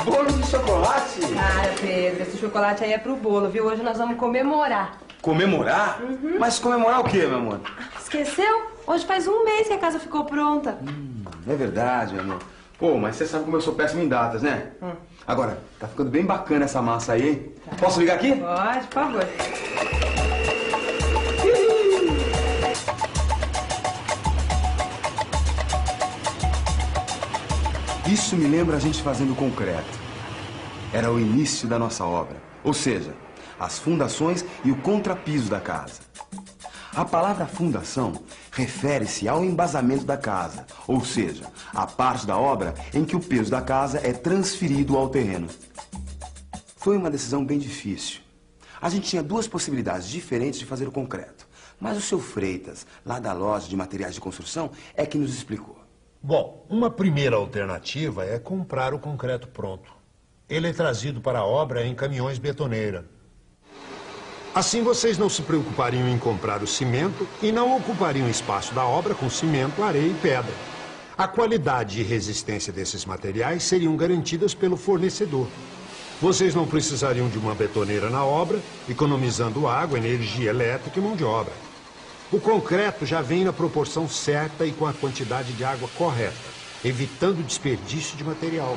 Bolo de chocolate? Cara, Pedro, esse chocolate aí é pro bolo, viu? Hoje nós vamos comemorar. Comemorar? Uhum. Mas comemorar o quê, meu amor? Esqueceu? Hoje faz um mês que a casa ficou pronta. É verdade, meu amor. Pô, mas você sabe como eu sou péssimo em datas, né? Agora, tá ficando bem bacana essa massa aí, hein? Tá. Posso ligar aqui? Pode, por favor. Isso me lembra a gente fazendo concreto. Era o início da nossa obra. Ou seja, as fundações e o contrapiso da casa. A palavra fundação refere-se ao embasamento da casa, ou seja, a parte da obra em que o peso da casa é transferido ao terreno. Foi uma decisão bem difícil. A gente tinha duas possibilidades diferentes de fazer o concreto, mas o seu Freitas, lá da loja de materiais de construção, é que nos explicou. Bom, uma primeira alternativa é comprar o concreto pronto. Ele é trazido para a obra em caminhões betoneira. Assim vocês não se preocupariam em comprar o cimento e não ocupariam espaço da obra com cimento, areia e pedra. A qualidade e resistência desses materiais seriam garantidas pelo fornecedor. Vocês não precisariam de uma betoneira na obra, economizando água, energia elétrica e mão de obra. O concreto já vem na proporção certa e com a quantidade de água correta, evitando o desperdício de material.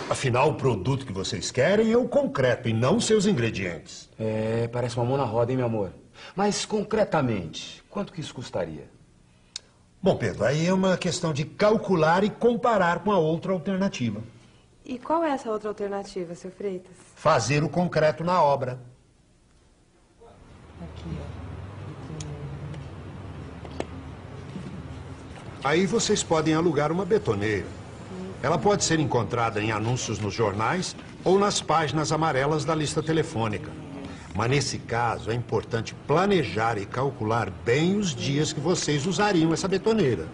Afinal, o produto que vocês querem é o concreto e não seus ingredientes. É, parece uma mão na roda, hein, meu amor? Mas, concretamente, quanto que isso custaria? Bom, Pedro, aí é uma questão de calcular e comparar com a outra alternativa. E qual é essa outra alternativa, seu Freitas? Fazer o concreto na obra. Aqui, ó. Aí vocês podem alugar uma betoneira. Ela pode ser encontrada em anúncios nos jornais ou nas páginas amarelas da lista telefônica. Mas nesse caso é importante planejar e calcular bem os dias que vocês usariam essa betoneira.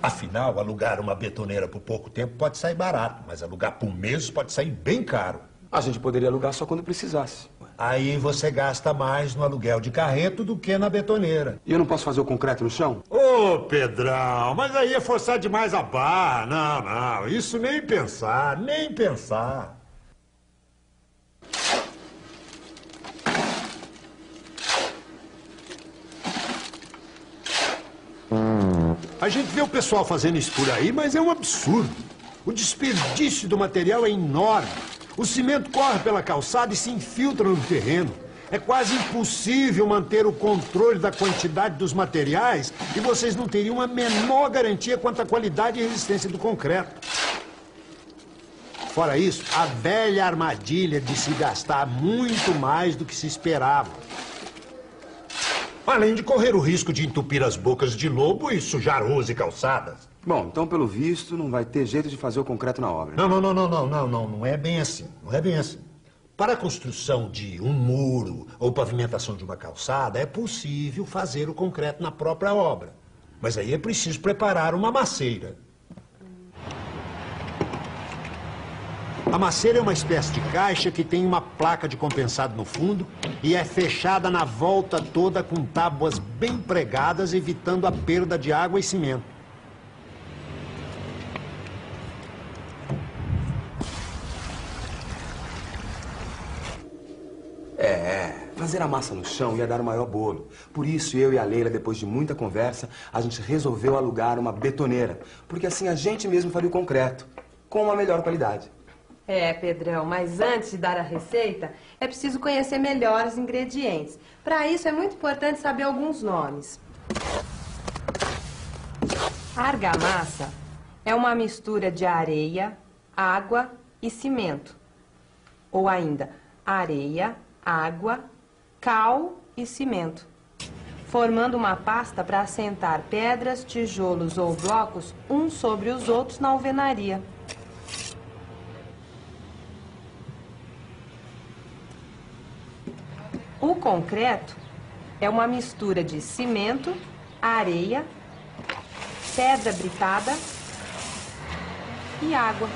Afinal, alugar uma betoneira por pouco tempo pode sair barato, mas alugar por mês pode sair bem caro. A gente poderia alugar só quando precisasse. Aí você gasta mais no aluguel de carreto do que na betoneira. E eu não posso fazer o concreto no chão? Ô, Pedrão, mas aí é forçar demais a barra. Não, isso nem pensar, nem pensar. A gente vê o pessoal fazendo isso por aí, mas é um absurdo. O desperdício do material é enorme. O cimento corre pela calçada e se infiltra no terreno. É quase impossível manter o controle da quantidade dos materiais e vocês não teriam a menor garantia quanto à qualidade e resistência do concreto. Fora isso, a velha armadilha de se gastar muito mais do que se esperava. Além de correr o risco de entupir as bocas de lobo e sujar ruas e calçadas. Bom, então, pelo visto, não vai ter jeito de fazer o concreto na obra. Não é bem assim. Não é bem assim. Para a construção de um muro ou pavimentação de uma calçada, é possível fazer o concreto na própria obra. Mas aí é preciso preparar uma maceira. A maceira é uma espécie de caixa que tem uma placa de compensado no fundo e é fechada na volta toda com tábuas bem pregadas, evitando a perda de água e cimento. Fazer a massa no chão ia dar o maior bolo. Por isso, eu e a Leila, depois de muita conversa, a gente resolveu alugar uma betoneira. Porque assim a gente mesmo faria o concreto, com uma melhor qualidade. É, Pedrão, mas antes de dar a receita, é preciso conhecer melhor os ingredientes. Para isso, é muito importante saber alguns nomes. A argamassa é uma mistura de areia, água e cimento. Ou ainda, areia, água, cal e cimento, formando uma pasta para assentar pedras, tijolos ou blocos uns sobre os outros na alvenaria. O concreto é uma mistura de cimento, areia, pedra britada e água.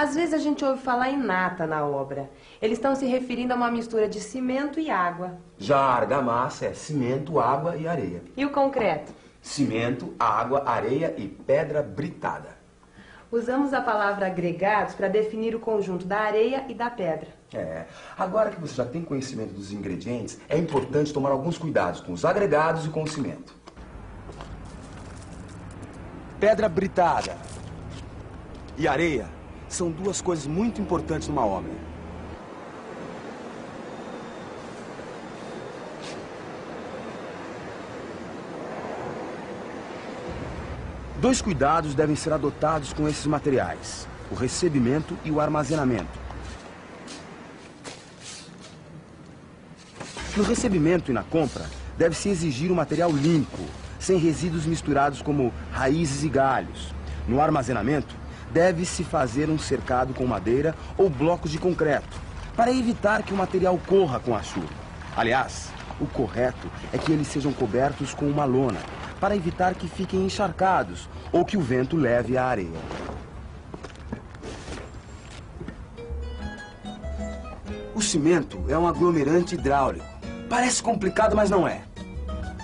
Às vezes a gente ouve falar em nata na obra. Eles estão se referindo a uma mistura de cimento e água. Já a argamassa é cimento, água e areia. E o concreto? Cimento, água, areia e pedra britada. Usamos a palavra agregados para definir o conjunto da areia e da pedra. Agora que você já tem conhecimento dos ingredientes, é importante tomar alguns cuidados com os agregados e com o cimento. Pedra britada e areia são duas coisas muito importantes numa obra. Dois cuidados devem ser adotados com esses materiais: o recebimento e o armazenamento. No recebimento e na compra, deve-se exigir um material limpo, sem resíduos misturados como raízes e galhos. No armazenamento, deve-se fazer um cercado com madeira ou blocos de concreto, para evitar que o material corra com a chuva. Aliás, o correto é que eles sejam cobertos com uma lona, para evitar que fiquem encharcados ou que o vento leve a areia. O cimento é um aglomerante hidráulico. Parece complicado, mas não é.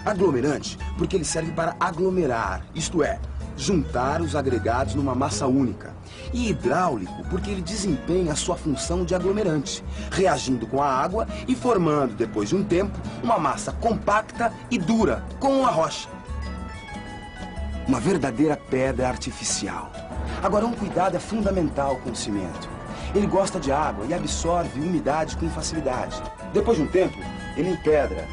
Aglomerante porque ele serve para aglomerar, isto é, juntar os agregados numa massa única. E hidráulico porque ele desempenha a sua função de aglomerante, reagindo com a água e formando, depois de um tempo, uma massa compacta e dura, como uma rocha. Uma verdadeira pedra artificial. Agora, um cuidado é fundamental com o cimento. Ele gosta de água e absorve umidade com facilidade. Depois de um tempo, ele empedra.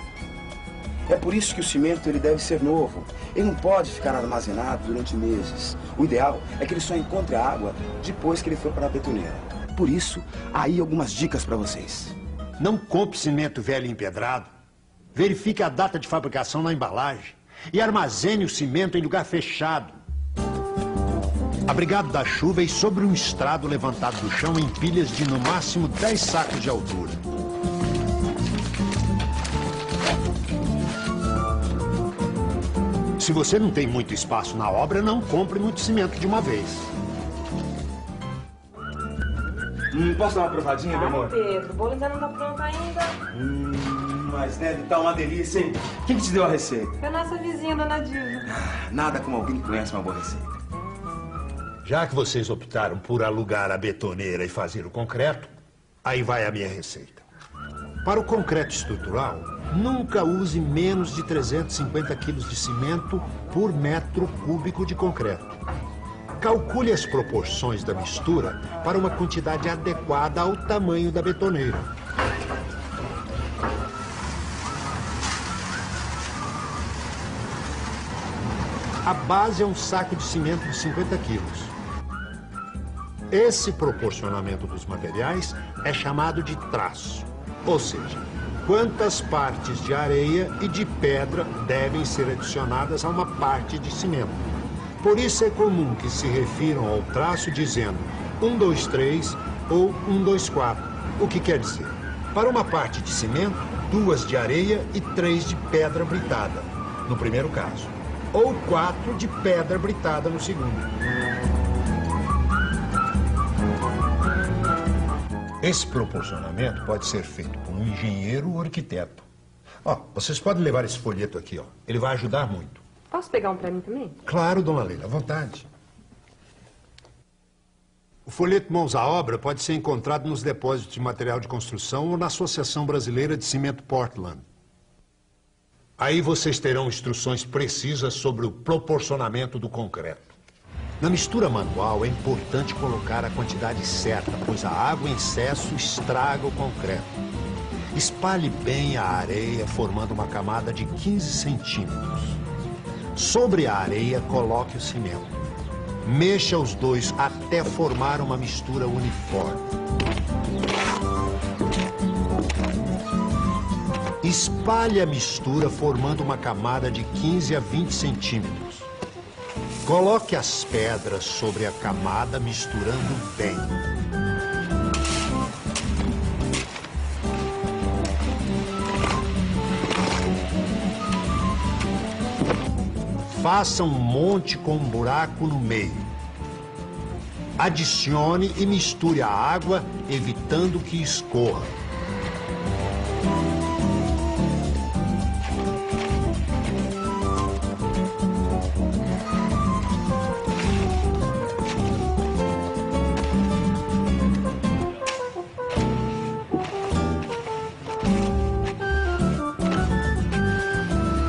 É por isso que o cimento ele deve ser novo. Ele não pode ficar armazenado durante meses. O ideal é que ele só encontre a água depois que ele for para a betoneira. Por isso, aí algumas dicas para vocês. Não compre cimento velho e empedrado. Verifique a data de fabricação na embalagem. E armazene o cimento em lugar fechado, abrigado da chuva e sobre um estrado levantado do chão em pilhas de no máximo 10 sacos de altura. Se você não tem muito espaço na obra, não compre muito cimento de uma vez. Posso dar uma provadinha, meu amor? Pedro, o bolo ainda não está pronto ainda. Mas deve estar uma delícia, hein? Quem que te deu a receita? Foi a nossa vizinha, dona Dilma. Nada como alguém que conhece uma boa receita. Já que vocês optaram por alugar a betoneira e fazer o concreto, aí vai a minha receita. Para o concreto estrutural, nunca use menos de 350 quilos de cimento por metro cúbico de concreto. Calcule as proporções da mistura para uma quantidade adequada ao tamanho da betoneira. A base é um saco de cimento de 50 quilos. Esse proporcionamento dos materiais é chamado de traço. Ou seja, quantas partes de areia e de pedra devem ser adicionadas a uma parte de cimento. Por isso é comum que se refiram ao traço dizendo 1, 2, 3 ou 1, 2, 4. O que quer dizer? Para uma parte de cimento, 2 de areia e 3 de pedra britada, no primeiro caso. Ou 4 de pedra britada no segundo. Esse proporcionamento pode ser feito por um engenheiro ou arquiteto. Vocês podem levar esse folheto aqui, Ele vai ajudar muito. Posso pegar um para mim também? Claro, dona Leila, à vontade. O folheto Mãos à Obra pode ser encontrado nos depósitos de material de construção ou na Associação Brasileira de Cimento Portland. Aí vocês terão instruções precisas sobre o proporcionamento do concreto. Na mistura manual é importante colocar a quantidade certa, pois a água em excesso estraga o concreto. Espalhe bem a areia, formando uma camada de 15 centímetros. Sobre a areia, coloque o cimento. Mexa os dois até formar uma mistura uniforme. Espalhe a mistura formando uma camada de 15 a 20 centímetros. Coloque as pedras sobre a camada misturando bem. Faça um monte com um buraco no meio. Adicione e misture a água, evitando que escorra.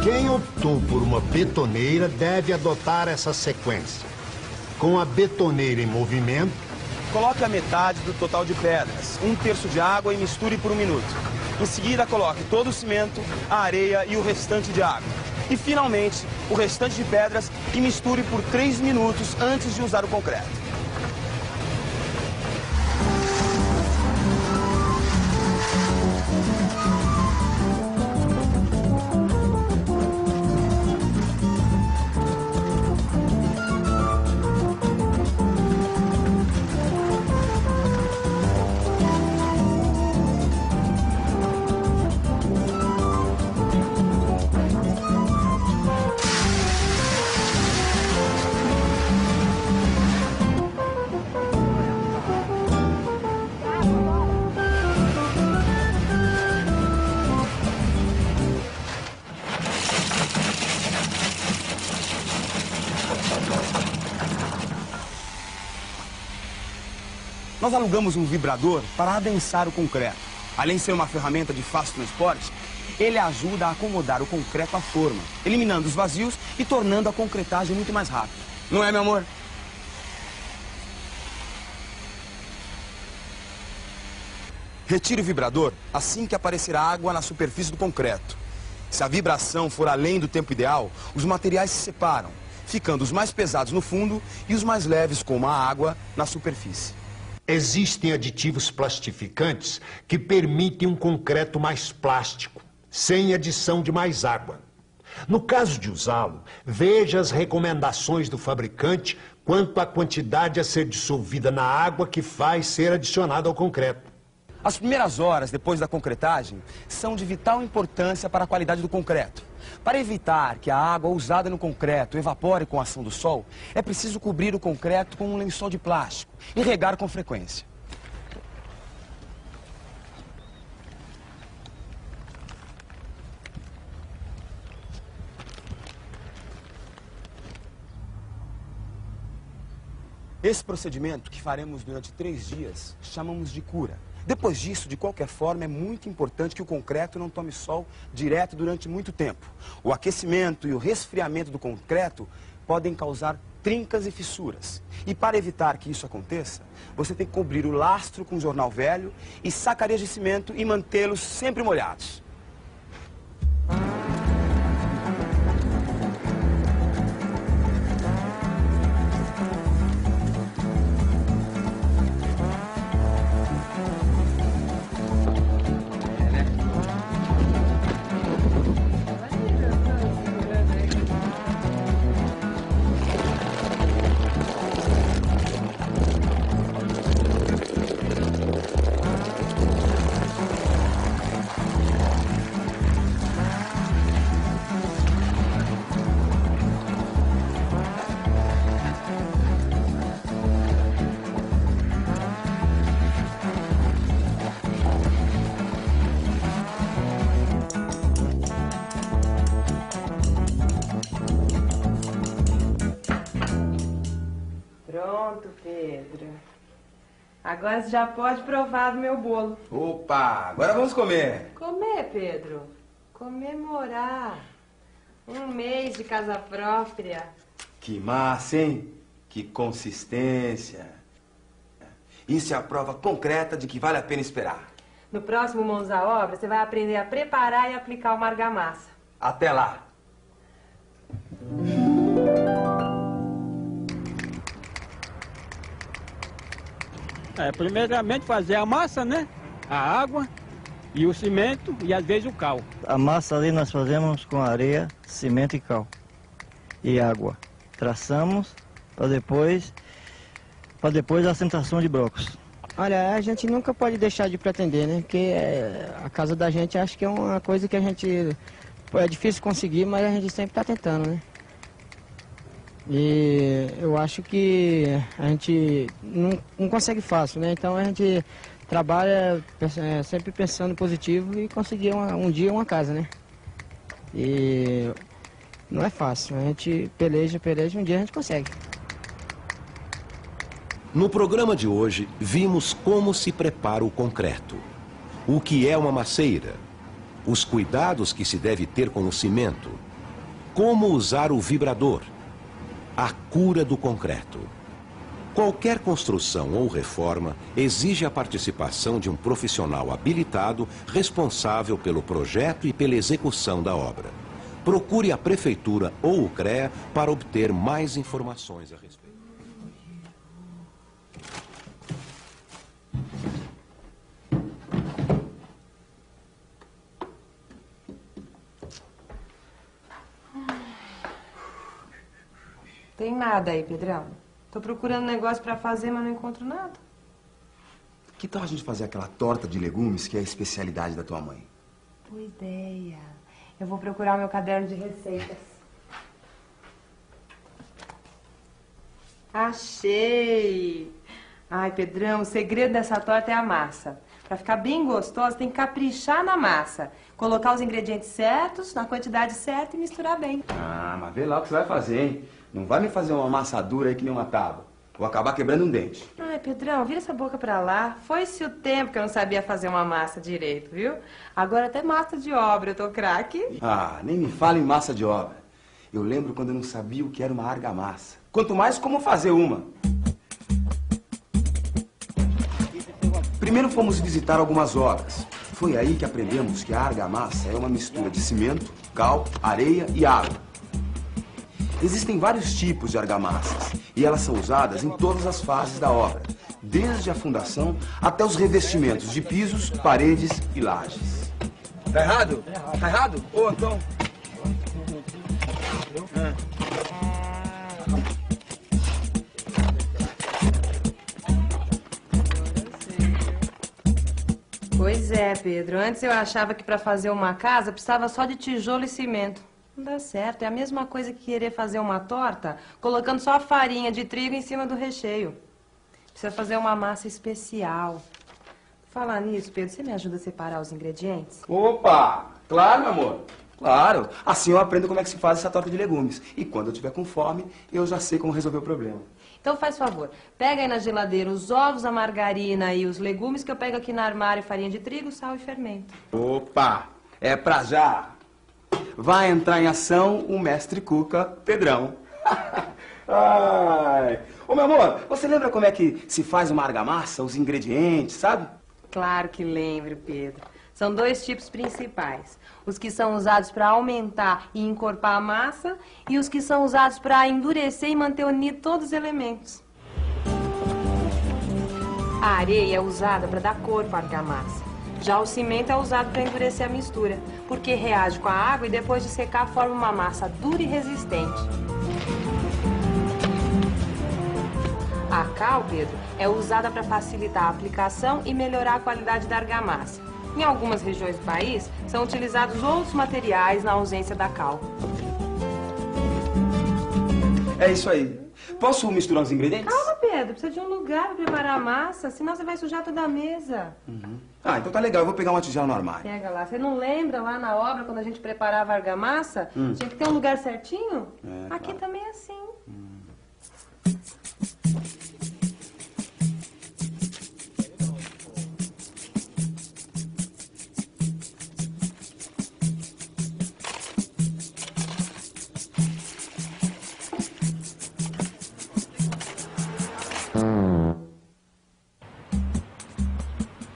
Quem optou por uma betoneira deve adotar essa sequência. Com a betoneira em movimento, Coloque a metade do total de pedras, 1/3 de água e misture por 1 minuto. Em seguida, coloque todo o cimento, a areia e o restante de água. E, finalmente, o restante de pedras e misture por 3 minutos antes de usar o concreto. Nós alugamos um vibrador para adensar o concreto. Além de ser uma ferramenta de fácil transporte, ele ajuda a acomodar o concreto à forma, eliminando os vazios e tornando a concretagem muito mais rápida. Não é, meu amor? Retire o vibrador assim que aparecer água na superfície do concreto. Se a vibração for além do tempo ideal, os materiais se separam, ficando os mais pesados no fundo e os mais leves, como a água, na superfície. existem aditivos plastificantes que permitem um concreto mais plástico, sem adição de mais água. No caso de usá-lo, veja as recomendações do fabricante quanto à quantidade a ser dissolvida na água que vai ser adicionada ao concreto. As primeiras horas depois da concretagem são de vital importância para a qualidade do concreto. Para evitar que a água usada no concreto evapore com a ação do sol, é preciso cobrir o concreto com um lençol de plástico e regar com frequência. Esse procedimento, que faremos durante 3 dias, chamamos de cura. Depois disso, de qualquer forma, é muito importante que o concreto não tome sol direto durante muito tempo. O aquecimento e o resfriamento do concreto podem causar trincas e fissuras. E para evitar que isso aconteça, você tem que cobrir o lastro com jornal velho e sacarias de cimento e mantê-los sempre molhados. Pronto, Pedro. Agora você já pode provar do meu bolo. Opa, agora vamos comer. Comer, Pedro. Comemorar. 1 mês de casa própria. Que massa, hein? Que consistência. Isso é a prova concreta de que vale a pena esperar. No próximo Mãos à Obra, você vai aprender a preparar e aplicar uma argamassa. Até lá. Primeiramente fazer a massa, né? A água e o cimento e às vezes o cal. A massa ali nós fazemos com areia, cimento e cal. E água. Traçamos para depois a assentação de blocos. Olha, a gente nunca pode deixar de pretender, né? Porque a casa da gente acho que é uma coisa que a gente... É difícil conseguir, mas a gente sempre está tentando, né? E eu acho que a gente não consegue fácil, né? Então a gente trabalha sempre pensando positivo e conseguir um dia uma casa, né? E não é fácil, a gente peleja, um dia a gente consegue. No programa de hoje, vimos como se prepara o concreto, o que é uma maceira, os cuidados que se deve ter com o cimento, como usar o vibrador, a cura do concreto. Qualquer construção ou reforma exige a participação de um profissional habilitado responsável pelo projeto e pela execução da obra. Procure a Prefeitura ou o CREA para obter mais informações a respeito. Tem nada aí, Pedrão. Tô procurando negócio pra fazer, mas não encontro nada. Que tal a gente fazer aquela torta de legumes que é a especialidade da tua mãe? Boa ideia. Eu vou procurar o meu caderno de receitas. Achei! Ai, Pedrão, o segredo dessa torta é a massa. Pra ficar bem gostosa, tem que caprichar na massa. Colocar os ingredientes certos, na quantidade certa e misturar bem. Ah, mas vê lá o que você vai fazer, hein? Não vai me fazer uma massa dura aí que nem uma tábua. Vou acabar quebrando um dente. Ai, Pedrão, vira essa boca pra lá. Foi-se o tempo que eu não sabia fazer uma massa direito, viu? Agora até massa de obra, eu tô craque. Ah, nem me fala em massa de obra. Eu lembro quando eu não sabia o que era uma argamassa. Quanto mais como fazer uma. Primeiro fomos visitar algumas obras. Foi aí que aprendemos que a argamassa é uma mistura de cimento, cal, areia e água. Existem vários tipos de argamassas e elas são usadas em todas as fases da obra, desde a fundação até os revestimentos de pisos, paredes e lajes. Tá errado? Tá errado? Ô, Antão. Pois é, Pedro. Antes eu achava que para fazer uma casa precisava só de tijolo e cimento. Não dá certo. É a mesma coisa que querer fazer uma torta colocando só a farinha de trigo em cima do recheio. Precisa fazer uma massa especial. Falar nisso, Pedro, você me ajuda a separar os ingredientes? Opa! Claro, meu amor. Claro. Assim eu aprendo como é que se faz essa torta de legumes. E quando eu tiver com fome, eu já sei como resolver o problema. Então faz favor, pega aí na geladeira os ovos, a margarina e os legumes que eu pego aqui no armário, farinha de trigo, sal e fermento. Opa! É pra já. Vai entrar em ação o mestre Cuca Pedrão. Ai. Ô, meu amor, você lembra como é que se faz uma argamassa, os ingredientes, sabe? Claro que lembro, Pedro. São dois tipos principais. Os que são usados para aumentar e encorpar a massa e os que são usados para endurecer e manter unido todos os elementos. A areia é usada para dar corpo à argamassa. Já o cimento é usado para endurecer a mistura, porque reage com a água e depois de secar forma uma massa dura e resistente. A cal, Pedro, é usada para facilitar a aplicação e melhorar a qualidade da argamassa. Em algumas regiões do país, são utilizados outros materiais na ausência da cal. É isso aí. Posso misturar os ingredientes? Calma, Pedro. Precisa de um lugar para preparar a massa, senão você vai sujar toda a mesa. Ah, então tá legal. Eu vou pegar uma tigela no armário. Pega lá. Você não lembra lá na obra, quando a gente preparava a argamassa? Tinha que ter um lugar certinho? É, Aqui claro. também é assim.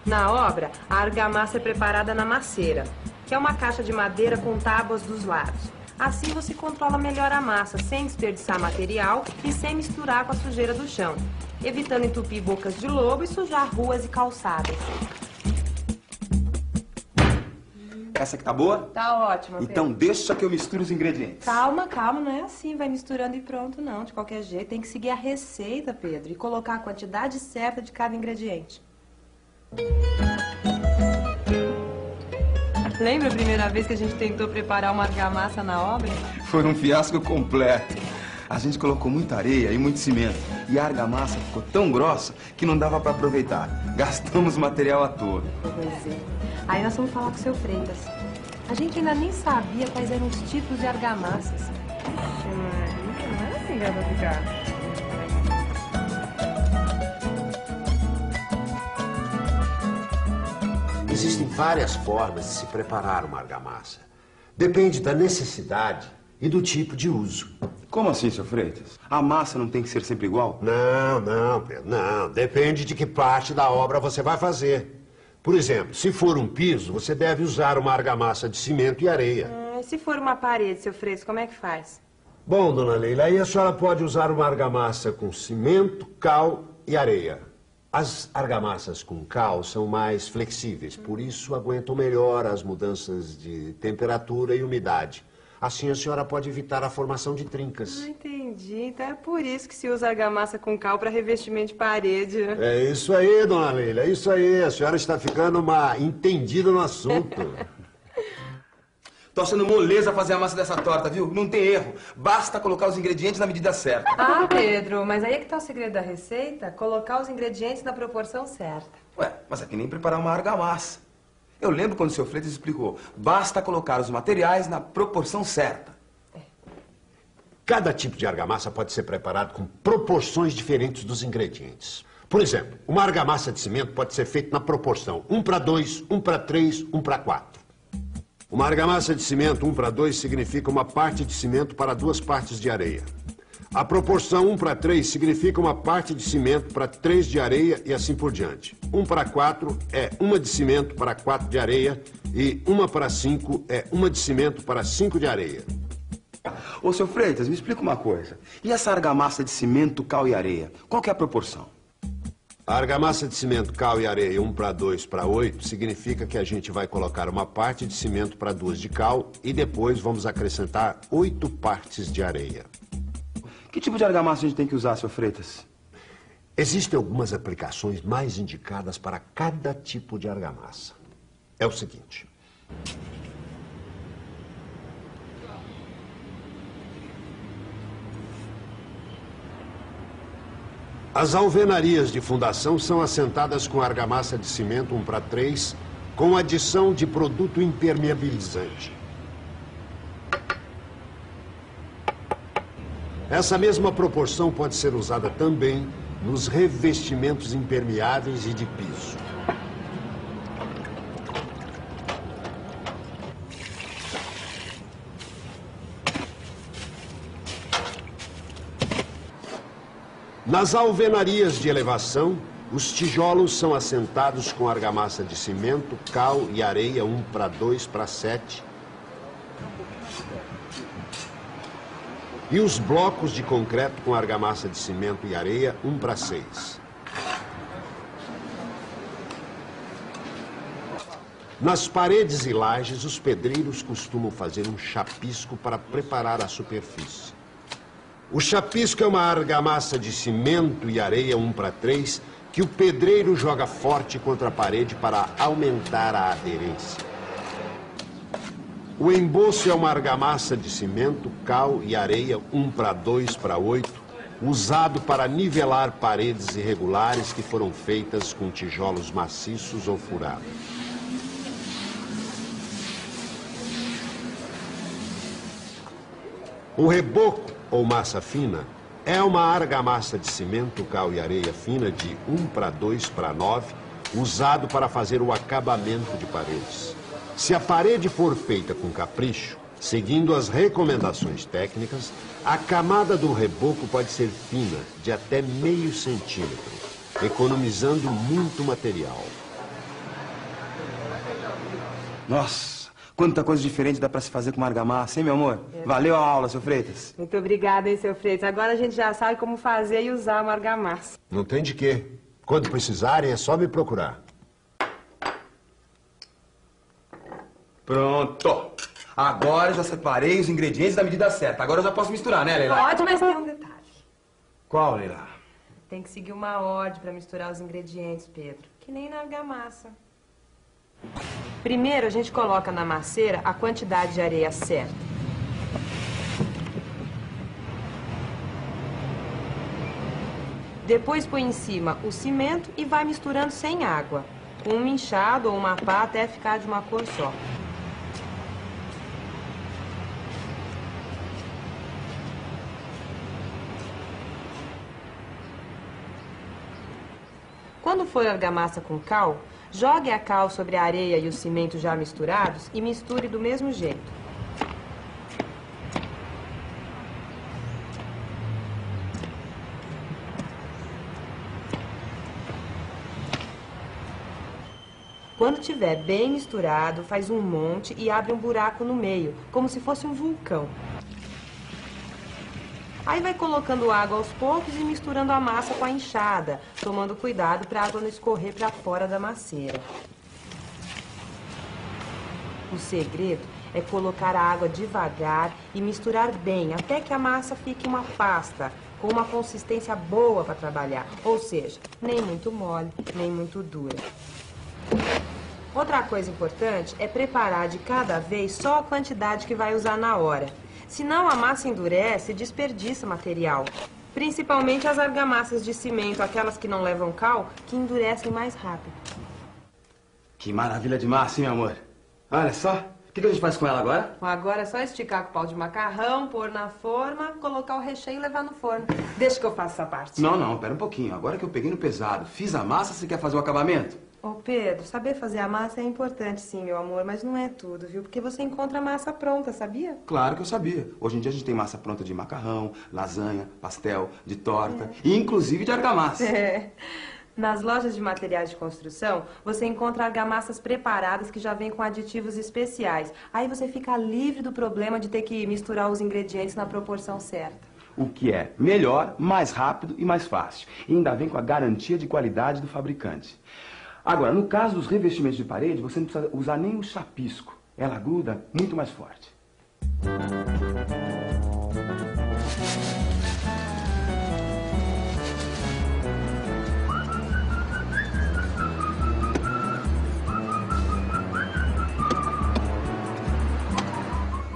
Na obra, a argamassa é preparada na maceira, que é uma caixa de madeira com tábuas dos lados. Assim você controla melhor a massa, sem desperdiçar material e sem misturar com a sujeira do chão, evitando entupir bocas de lobo e sujar ruas e calçadas. Essa aqui tá boa? Tá ótimo, Pedro. Então deixa que eu misturo os ingredientes. Calma, calma, não é assim, vai misturando e pronto, não. De qualquer jeito, tem que seguir a receita, Pedro, e colocar a quantidade certa de cada ingrediente. Lembra a primeira vez que a gente tentou preparar uma argamassa na obra? Foi um fiasco completo. A gente colocou muita areia e muito cimento. E a argamassa ficou tão grossa que não dava para aproveitar. Gastamos material à toa. Pois é. Aí nós vamos falar com o seu Freitas. A gente ainda nem sabia quais eram os tipos de argamassas. Ixi, Maria, não é assim que vai ficar. Existem várias formas de se preparar uma argamassa. Depende da necessidade e do tipo de uso. Como assim, seu Freitas? A massa não tem que ser sempre igual? Não, Pedro, não. Depende de que parte da obra você vai fazer. Por exemplo, se for um piso, você deve usar uma argamassa de cimento e areia. E se for uma parede, seu Freitas, como é que faz? Bom, dona Leila, aí a senhora pode usar uma argamassa com cimento, cal e areia. As argamassas com cal são mais flexíveis, por isso aguentam melhor as mudanças de temperatura e umidade. Assim a senhora pode evitar a formação de trincas. Ah, entendi. Então é por isso que se usa argamassa com cal para revestimento de parede. É isso aí, dona Leila, é isso aí. A senhora está ficando uma entendida no assunto. Tô achando moleza fazer a massa dessa torta, viu? Não tem erro. Basta colocar os ingredientes na medida certa. Ah, Pedro, mas aí é que tá o segredo da receita. Colocar os ingredientes na proporção certa. Ué, mas é que nem preparar uma argamassa. Eu lembro quando o seu Freitas explicou. Basta colocar os materiais na proporção certa. Cada tipo de argamassa pode ser preparado com proporções diferentes dos ingredientes. Por exemplo, uma argamassa de cimento pode ser feita na proporção 1:2, 1:3, 1:4. Uma argamassa de cimento 1:2 significa uma parte de cimento para 2 partes de areia. A proporção 1:3 significa uma parte de cimento para 3 de areia e assim por diante. 1:4 é 1 de cimento para 4 de areia e 1:5 é 1 de cimento para 5 de areia. Ô, seu Freitas, me explica uma coisa. E essa argamassa de cimento, cal e areia? Qual que é a proporção? A argamassa de cimento, cal e areia 1:2:8 significa que a gente vai colocar uma parte de cimento para 2 de cal e depois vamos acrescentar 8 partes de areia. Que tipo de argamassa a gente tem que usar, seu Freitas? Existem algumas aplicações mais indicadas para cada tipo de argamassa. É o seguinte. As alvenarias de fundação são assentadas com argamassa de cimento 1:3 com adição de produto impermeabilizante. Essa mesma proporção pode ser usada também nos revestimentos impermeáveis e de piso. Nas alvenarias de elevação, os tijolos são assentados com argamassa de cimento, cal e areia 1:2:7. E os blocos de concreto com argamassa de cimento e areia 1:6. Nas paredes e lajes, os pedreiros costumam fazer um chapisco para preparar a superfície. O chapisco é uma argamassa de cimento e areia 1:3 que o pedreiro joga forte contra a parede para aumentar a aderência. O emboço é uma argamassa de cimento, cal e areia 1:2:8, usado para nivelar paredes irregulares que foram feitas com tijolos maciços ou furados. O reboco, ou massa fina, é uma argamassa de cimento, cal e areia fina de 1:2:9, usado para fazer o acabamento de paredes. Se a parede for feita com capricho, seguindo as recomendações técnicas, a camada do reboco pode ser fina, de até meio centímetro, economizando muito material. Nossa, quanta coisa diferente dá pra se fazer com uma argamassa, hein, meu amor? Valeu a aula, seu Freitas. Muito obrigada, hein, seu Freitas. Agora a gente já sabe como fazer e usar uma argamassa. Não tem de quê. Quando precisarem, é só me procurar. Pronto. Agora eu já separei os ingredientes da medida certa. Agora eu já posso misturar, né, Leila? Pode, mas tem um detalhe. Qual, Leila? Tem que seguir uma ordem para misturar os ingredientes, Pedro. Que nem na argamassa. Primeiro, a gente coloca na masseira a quantidade de areia certa. Depois põe em cima o cimento e vai misturando sem água, com um inchado ou uma pá até ficar de uma cor só. Quando for argamassa com cal, jogue a cal sobre a areia e o cimento já misturados e misture do mesmo jeito. Quando tiver bem misturado, faz um monte e abre um buraco no meio, como se fosse um vulcão. Aí vai colocando água aos poucos e misturando a massa com a enxada, tomando cuidado para a água não escorrer para fora da macieira. O segredo é colocar a água devagar e misturar bem, até que a massa fique uma pasta, com uma consistência boa para trabalhar, ou seja, nem muito mole, nem muito dura. Outra coisa importante é preparar de cada vez só a quantidade que vai usar na hora. Senão a massa endurece e desperdiça material. Principalmente as argamassas de cimento, aquelas que não levam cal, que endurecem mais rápido. Que maravilha de massa, hein, meu amor? Olha só. O que a gente faz com ela agora? Agora é só esticar com o pau de macarrão, pôr na forma, colocar o recheio e levar no forno. Deixa que eu faça essa parte. Não, pera um pouquinho. Agora que eu peguei no pesado, fiz a massa, você quer fazer o acabamento? Ô, Pedro, saber fazer a massa é importante sim, meu amor, mas não é tudo, viu? Porque você encontra a massa pronta, sabia? Claro que eu sabia. Hoje em dia a gente tem massa pronta de macarrão, lasanha, pastel, de torta e inclusive de argamassa. É. Nas lojas de materiais de construção, você encontra argamassas preparadas que já vêm com aditivos especiais. Aí você fica livre do problema de ter que misturar os ingredientes na proporção certa. O que é melhor, mais rápido e mais fácil. E ainda vem com a garantia de qualidade do fabricante. Agora, no caso dos revestimentos de parede, você não precisa usar nem o chapisco. Ela gruda muito mais forte.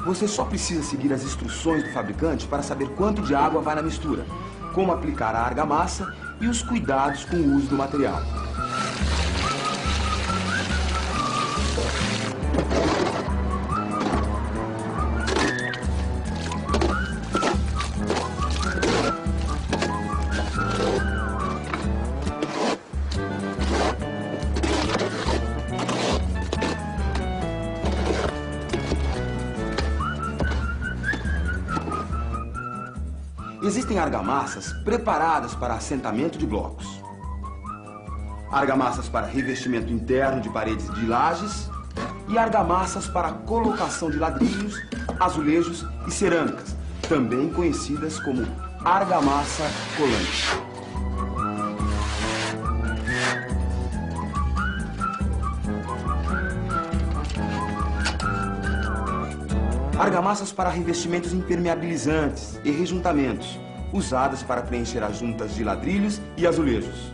Você só precisa seguir as instruções do fabricante para saber quanto de água vai na mistura, como aplicar a argamassa e os cuidados com o uso do material. Existem argamassas preparadas para assentamento de blocos. Argamassas para revestimento interno de paredes de lajes e argamassas para colocação de ladrilhos, azulejos e cerâmicas, também conhecidas como argamassa colante. Argamassas para revestimentos impermeabilizantes e rejuntamentos, usadas para preencher as juntas de ladrilhos e azulejos.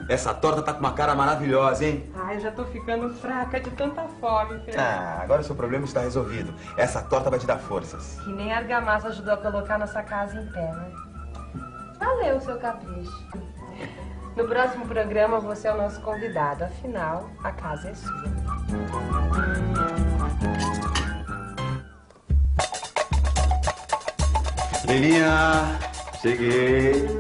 Essa torta tá com uma cara maravilhosa, hein? Ai, eu já tô ficando fraca de tanta fome, Pedro. Ah, agora o seu problema está resolvido. Essa torta vai te dar forças. Que nem a argamassa ajudou a colocar nossa casa em pé, né? Valeu o seu capricho. No próximo programa, você é o nosso convidado. Afinal, a casa é sua. Lelinha, cheguei.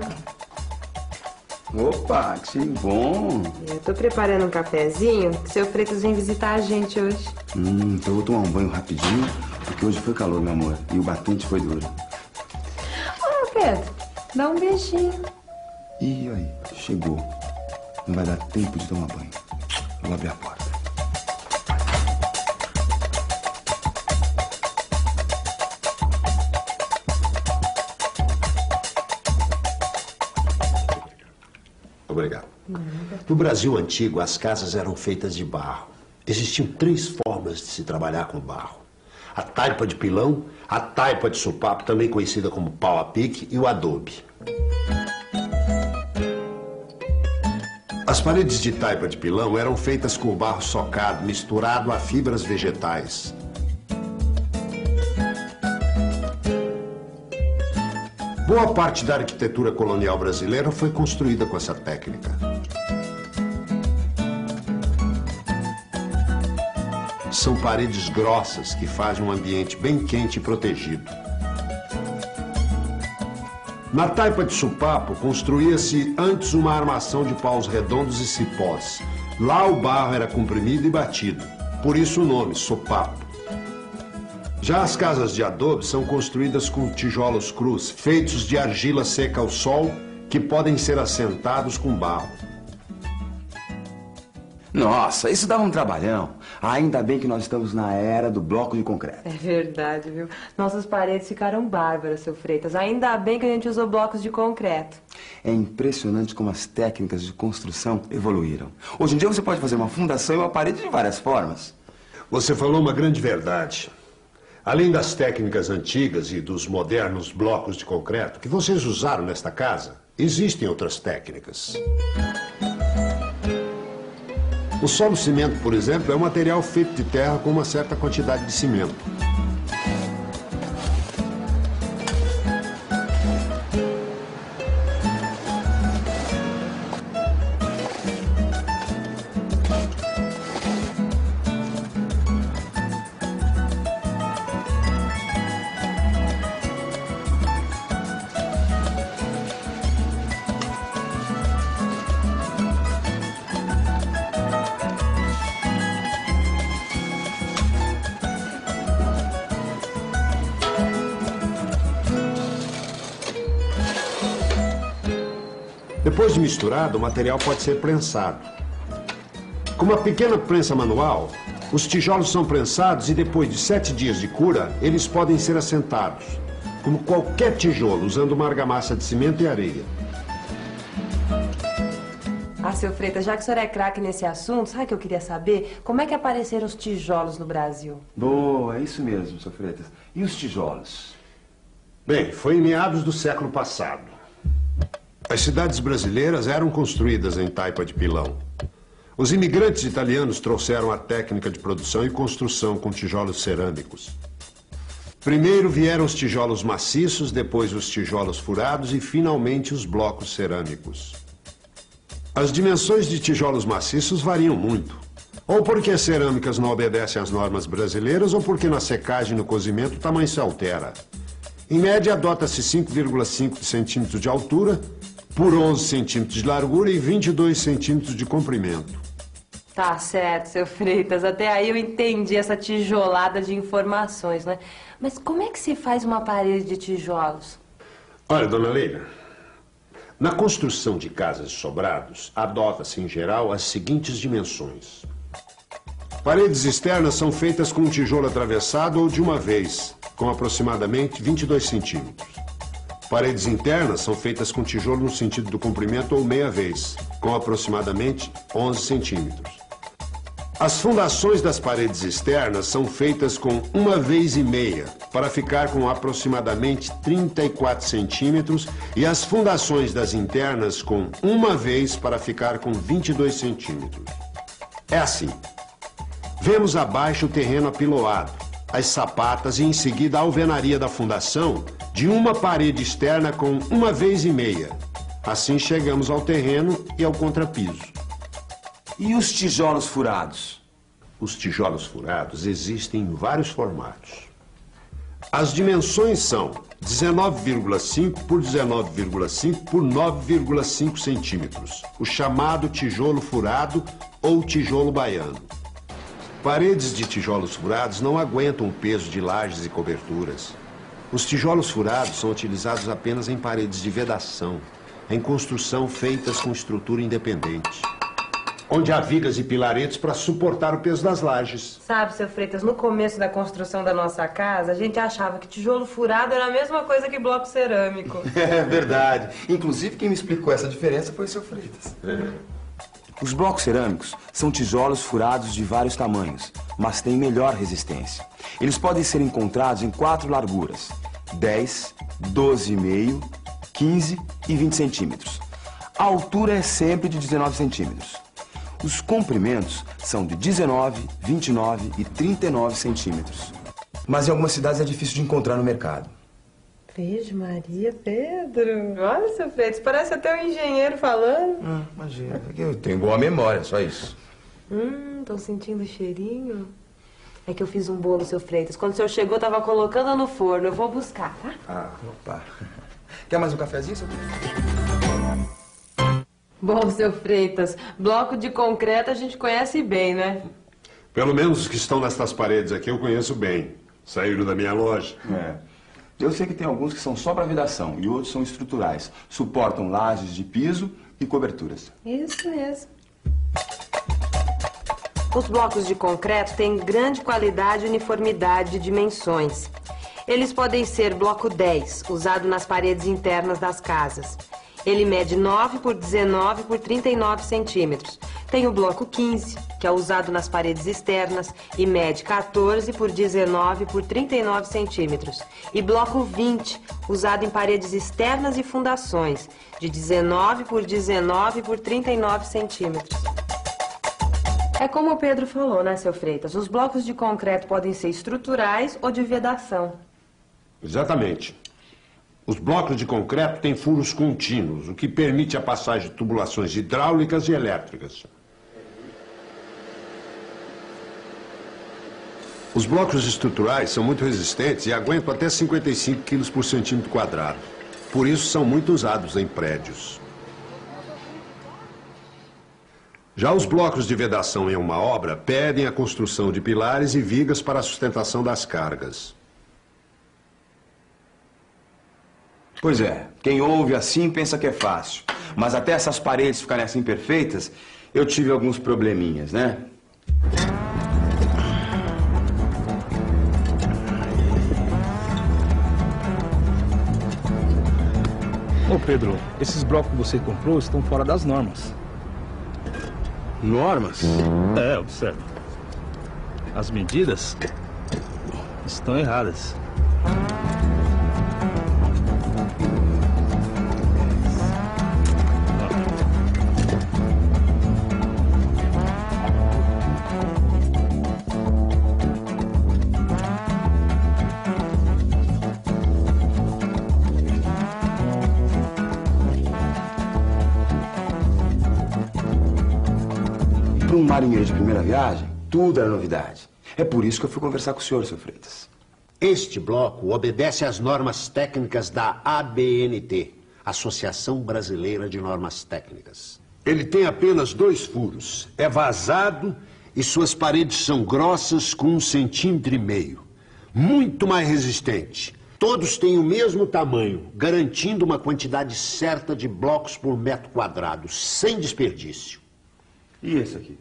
Opa, que bom. Eu tô preparando um cafezinho, que seu Freitas vem visitar a gente hoje. Então eu vou tomar um banho rapidinho, porque hoje foi calor, meu amor, e o batente foi duro. Ô, Pedro, dá um beijinho. Ih, aí, chegou. Não vai dar tempo de tomar banho. Vou abrir a porta. Obrigado. No Brasil antigo, as casas eram feitas de barro. Existiam 3 formas de se trabalhar com barro. A taipa de pilão, a taipa de sopapo, também conhecida como pau a pique, e o adobe. As paredes de taipa de pilão eram feitas com barro socado, misturado a fibras vegetais. Boa parte da arquitetura colonial brasileira foi construída com essa técnica. São paredes grossas que fazem um ambiente bem quente e protegido. Na taipa de Supapo, construía-se antes uma armação de paus redondos e cipós. Lá o barro era comprimido e batido, por isso o nome, Supapo. Já as casas de adobe são construídas com tijolos crus, feitos de argila seca ao sol, que podem ser assentados com barro. Nossa, isso dá um trabalhão. Ainda bem que nós estamos na era do bloco de concreto. É verdade, viu? Nossas paredes ficaram bárbaras, seu Freitas. Ainda bem que a gente usou blocos de concreto. É impressionante como as técnicas de construção evoluíram. Hoje em dia você pode fazer uma fundação e uma parede de várias formas. Você falou uma grande verdade. Além das técnicas antigas e dos modernos blocos de concreto que vocês usaram nesta casa, existem outras técnicas. O solo cimento, por exemplo, é um material feito de terra com uma certa quantidade de cimento. Depois de misturado, o material pode ser prensado. Com uma pequena prensa manual, os tijolos são prensados e depois de 7 dias de cura, eles podem ser assentados, como qualquer tijolo, usando uma argamassa de cimento e areia. Ah, seu Freitas, já que o senhor é craque nesse assunto, sabe o que eu queria saber? Como é que apareceram os tijolos no Brasil? Boa, é isso mesmo, seu Freitas. E os tijolos? Bem, foi em meados do século passado. As cidades brasileiras eram construídas em taipa de pilão. Os imigrantes italianos trouxeram a técnica de produção e construção com tijolos cerâmicos. Primeiro vieram os tijolos maciços, depois os tijolos furados e, finalmente, os blocos cerâmicos. As dimensões de tijolos maciços variam muito. Ou porque as cerâmicas não obedecem às normas brasileiras, ou porque na secagem e no cozimento o tamanho se altera. Em média, adota-se 5,5 centímetros de altura, por 11 centímetros de largura e 22 centímetros de comprimento. Tá certo, seu Freitas. Até aí eu entendi essa tijolada de informações, né? Mas como é que se faz uma parede de tijolos? Olha, dona Leila, na construção de casas e sobrados, adota-se, em geral, as seguintes dimensões. Paredes externas são feitas com um tijolo atravessado ou de uma vez, com aproximadamente 22 centímetros. Paredes internas são feitas com tijolo no sentido do comprimento ou meia vez, com aproximadamente 11 centímetros. As fundações das paredes externas são feitas com uma vez e meia, para ficar com aproximadamente 34 centímetros, e as fundações das internas com uma vez, para ficar com 22 centímetros. É assim. Vemos abaixo o terreno apiloado, as sapatas e em seguida a alvenaria da fundação, de uma parede externa com uma vez e meia. Assim chegamos ao terreno e ao contrapiso. E os tijolos furados? Os tijolos furados existem em vários formatos. As dimensões são 19,5 por 19,5 por 9,5 centímetros, o chamado tijolo furado ou tijolo baiano. Paredes de tijolos furados não aguentam o peso de lajes e coberturas. Os tijolos furados são utilizados apenas em paredes de vedação, em construção feitas com estrutura independente, onde há vigas e pilaretes para suportar o peso das lajes. Sabe, seu Freitas, no começo da construção da nossa casa, a gente achava que tijolo furado era a mesma coisa que bloco cerâmico. É verdade. Inclusive, quem me explicou essa diferença foi o seu Freitas. Os blocos cerâmicos são tijolos furados de vários tamanhos, mas têm melhor resistência. Eles podem ser encontrados em 4 larguras: 10, 12,5, 15 e 20 centímetros. A altura é sempre de 19 centímetros. Os comprimentos são de 19, 29 e 39 centímetros. Mas em algumas cidades é difícil de encontrar no mercado. Vixe Maria, Pedro. Olha, seu Freitas, parece até um engenheiro falando. Imagina, eu tenho boa memória, só isso. Tô sentindo o cheirinho. É que eu fiz um bolo, seu Freitas. Quando o senhor chegou, eu tava colocando no forno. Eu vou buscar, tá? Opa. Quer mais um cafezinho, seu Freitas? Bom, seu Freitas, bloco de concreto a gente conhece bem, né? Pelo menos os que estão nestas paredes aqui eu conheço bem. Saíram da minha loja. Eu sei que tem alguns que são só para vedação e outros são estruturais. Suportam lajes de piso e coberturas. Isso mesmo. Os blocos de concreto têm grande qualidade e uniformidade de dimensões. Eles podem ser bloco 10, usado nas paredes internas das casas. Ele mede 9 por 19 por 39 centímetros. Tem o bloco 15, que é usado nas paredes externas e mede 14 por 19 por 39 centímetros. E bloco 20, usado em paredes externas e fundações, de 19 por 19 por 39 centímetros. É como o Pedro falou, né, seu Freitas? Os blocos de concreto podem ser estruturais ou de vedação. Exatamente. Os blocos de concreto têm furos contínuos, o que permite a passagem de tubulações hidráulicas e elétricas. Os blocos estruturais são muito resistentes e aguentam até 55 quilos por centímetro quadrado. Por isso, são muito usados em prédios. Já os blocos de vedação em uma obra pedem a construção de pilares e vigas para a sustentação das cargas. Pois é, quem ouve assim pensa que é fácil. Mas até essas paredes ficarem assim perfeitas, eu tive alguns probleminhas, né? Ô Pedro, esses blocos que você comprou estão fora das normas. Normas? Observe. As medidas estão erradas. Para um marinheiro de primeira viagem, tudo era novidade. É por isso que eu fui conversar com o senhor, seu Freitas. Este bloco obedece às normas técnicas da ABNT, Associação Brasileira de Normas Técnicas. Ele tem apenas 2 furos, é vazado e suas paredes são grossas com 1,5 centímetros. Muito mais resistente. Todos têm o mesmo tamanho, garantindo uma quantidade certa de blocos por metro quadrado, sem desperdício. E esse aqui?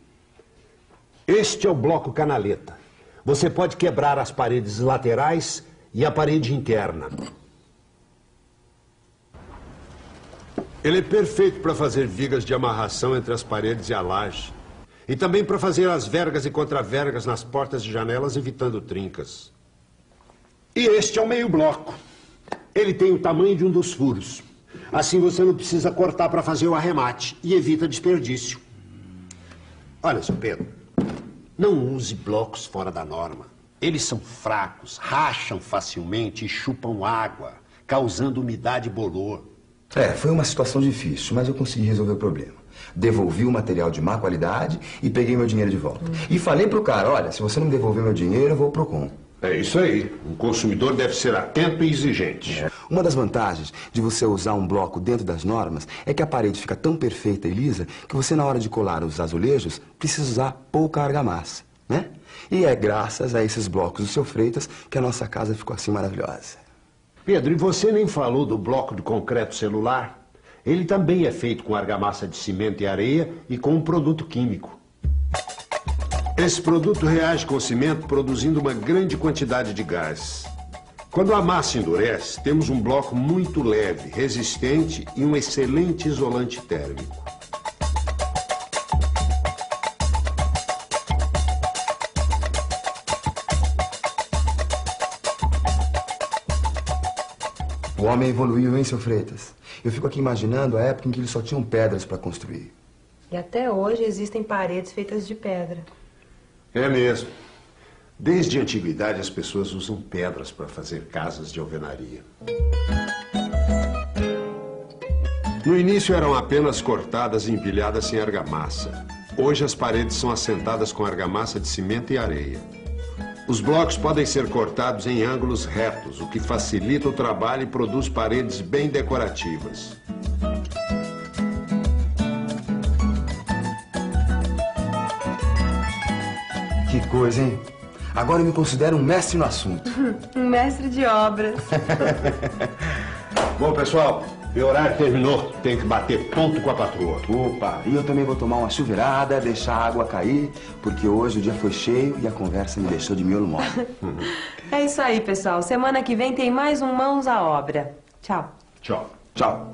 Este é o bloco canaleta. Você pode quebrar as paredes laterais e a parede interna. Ele é perfeito para fazer vigas de amarração entre as paredes e a laje. E também para fazer as vergas e contravergas nas portas e janelas, evitando trincas. E este é o meio bloco. Ele tem o tamanho de um dos furos. Assim você não precisa cortar para fazer o arremate e evita desperdício. Olha, seu Pedro, não use blocos fora da norma. Eles são fracos, racham facilmente e chupam água, causando umidade e bolor. Foi uma situação difícil, mas eu consegui resolver o problema. Devolvi o material de má qualidade e peguei meu dinheiro de volta. E falei pro cara, olha, se você não devolver meu dinheiro, eu vou pro Procon. É isso aí. Um consumidor deve ser atento e exigente. Uma das vantagens de você usar um bloco dentro das normas é que a parede fica tão perfeita e lisa que você, na hora de colar os azulejos, precisa usar pouca argamassa, né? E é graças a esses blocos do seu Freitas que a nossa casa ficou assim maravilhosa. Pedro, e você nem falou do bloco de concreto celular? Ele também é feito com argamassa de cimento e areia e com um produto químico. Esse produto reage com o cimento produzindo uma grande quantidade de gás. Quando a massa endurece, temos um bloco muito leve, resistente e um excelente isolante térmico. O homem evoluiu, hein, seu Freitas? Eu fico aqui imaginando a época em que eles só tinham pedras para construir. E até hoje existem paredes feitas de pedra. É mesmo. Desde a antiguidade, as pessoas usam pedras para fazer casas de alvenaria. No início eram apenas cortadas e empilhadas em argamassa. Hoje as paredes são assentadas com argamassa de cimento e areia. Os blocos podem ser cortados em ângulos retos, o que facilita o trabalho e produz paredes bem decorativas. Que coisa, hein? Agora eu me considero um mestre no assunto. Um mestre de obras. Bom, pessoal, meu horário terminou. Tenho que bater ponto com a patroa. Opa, e eu também vou tomar uma chuveirada, deixar a água cair, porque hoje o dia foi cheio e a conversa me deixou de miolo mole. É isso aí, pessoal. Semana que vem tem mais um Mãos à Obra. Tchau. Tchau. Tchau.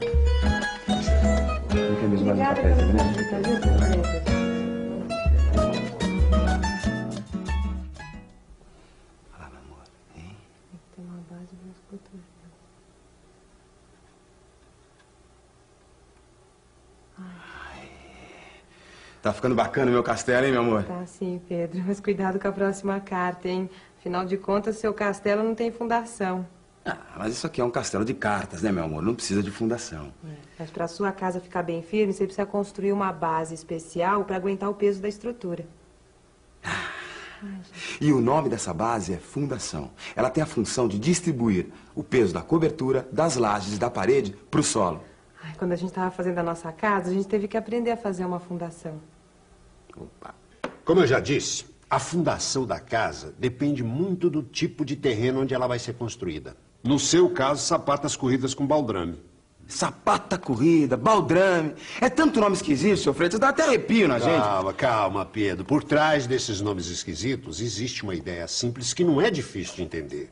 Não quer mesmo mais um Obrigada cafezinho, pela né? visita, viu, seu Freitas? Fala, meu amor. Hein? Tem uma base de escultura. Tá ficando bacana o meu castelo, hein, meu amor? Tá sim, Pedro. Mas cuidado com a próxima carta, hein? Afinal de contas, seu castelo não tem fundação. Ah, mas isso aqui é um castelo de cartas, né, meu amor? Não precisa de fundação. Mas para sua casa ficar bem firme, você precisa construir uma base especial para aguentar o peso da estrutura. E o nome dessa base é fundação. Ela tem a função de distribuir o peso da cobertura, das lajes e da parede para o solo. Ai, quando a gente estava fazendo a nossa casa, a gente teve que aprender a fazer uma fundação. Opa. Como eu já disse, a fundação da casa depende muito do tipo de terreno onde ela vai ser construída. No seu caso, sapatas corridas com baldrame. Sapata corrida, baldrame. É tanto nome esquisito, seu Freitas, dá até arrepio na gente. Calma, Pedro. Por trás desses nomes esquisitos, existe uma ideia simples que não é difícil de entender.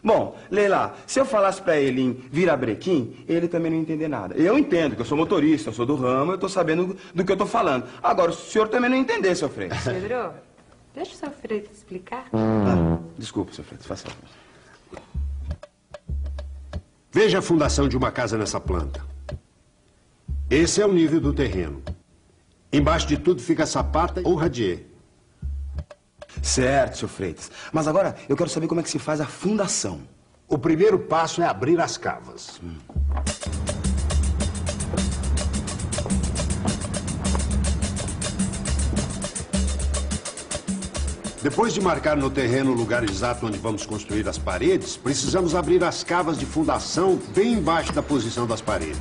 Bom, Leila, se eu falasse pra ele em virabrequim, ele também não ia entender nada. Eu entendo, que eu sou motorista, eu sou do ramo, eu tô sabendo do que eu tô falando. Agora, o senhor também não ia entender, seu Freitas. Pedro, deixa o seu Freitas explicar. Desculpa, seu Freitas, faça favor. Veja a fundação de uma casa nessa planta. Esse é o nível do terreno. Embaixo de tudo fica a sapata ou radier. Certo, seu Freitas. Mas agora eu quero saber como é que se faz a fundação. O primeiro passo é abrir as cavas. Depois de marcar no terreno o lugar exato onde vamos construir as paredes, precisamos abrir as cavas de fundação bem embaixo da posição das paredes.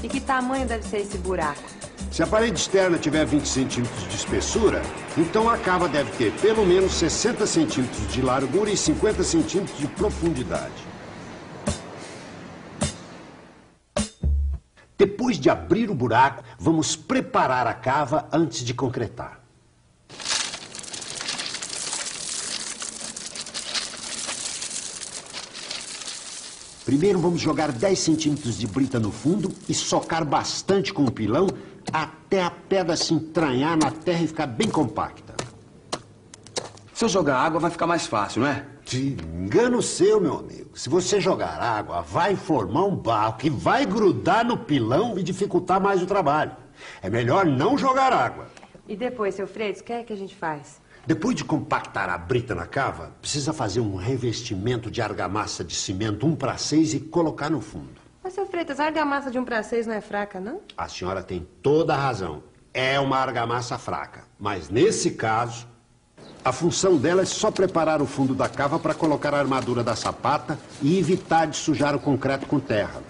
E que tamanho deve ser esse buraco? Se a parede externa tiver 20 centímetros de espessura, então a cava deve ter pelo menos 60 centímetros de largura e 50 centímetros de profundidade. Depois de abrir o buraco, vamos preparar a cava antes de concretar. Primeiro vamos jogar 10 centímetros de brita no fundo e socar bastante com o pilão até a pedra se entranhar na terra e ficar bem compacta. Se eu jogar água vai ficar mais fácil, não é? Engano seu, meu amigo. Se você jogar água, vai formar um barro que vai grudar no pilão e dificultar mais o trabalho. É melhor não jogar água. E depois, seu Freitas, o que é que a gente faz? Depois de compactar a brita na cava, precisa fazer um revestimento de argamassa de cimento 1:6 e colocar no fundo. Mas, seu Freitas, a argamassa de 1:6 não é fraca, não? A senhora tem toda a razão. É uma argamassa fraca. Mas nesse caso, a função dela é só preparar o fundo da cava para colocar a armadura da sapata e evitar de sujar o concreto com terra.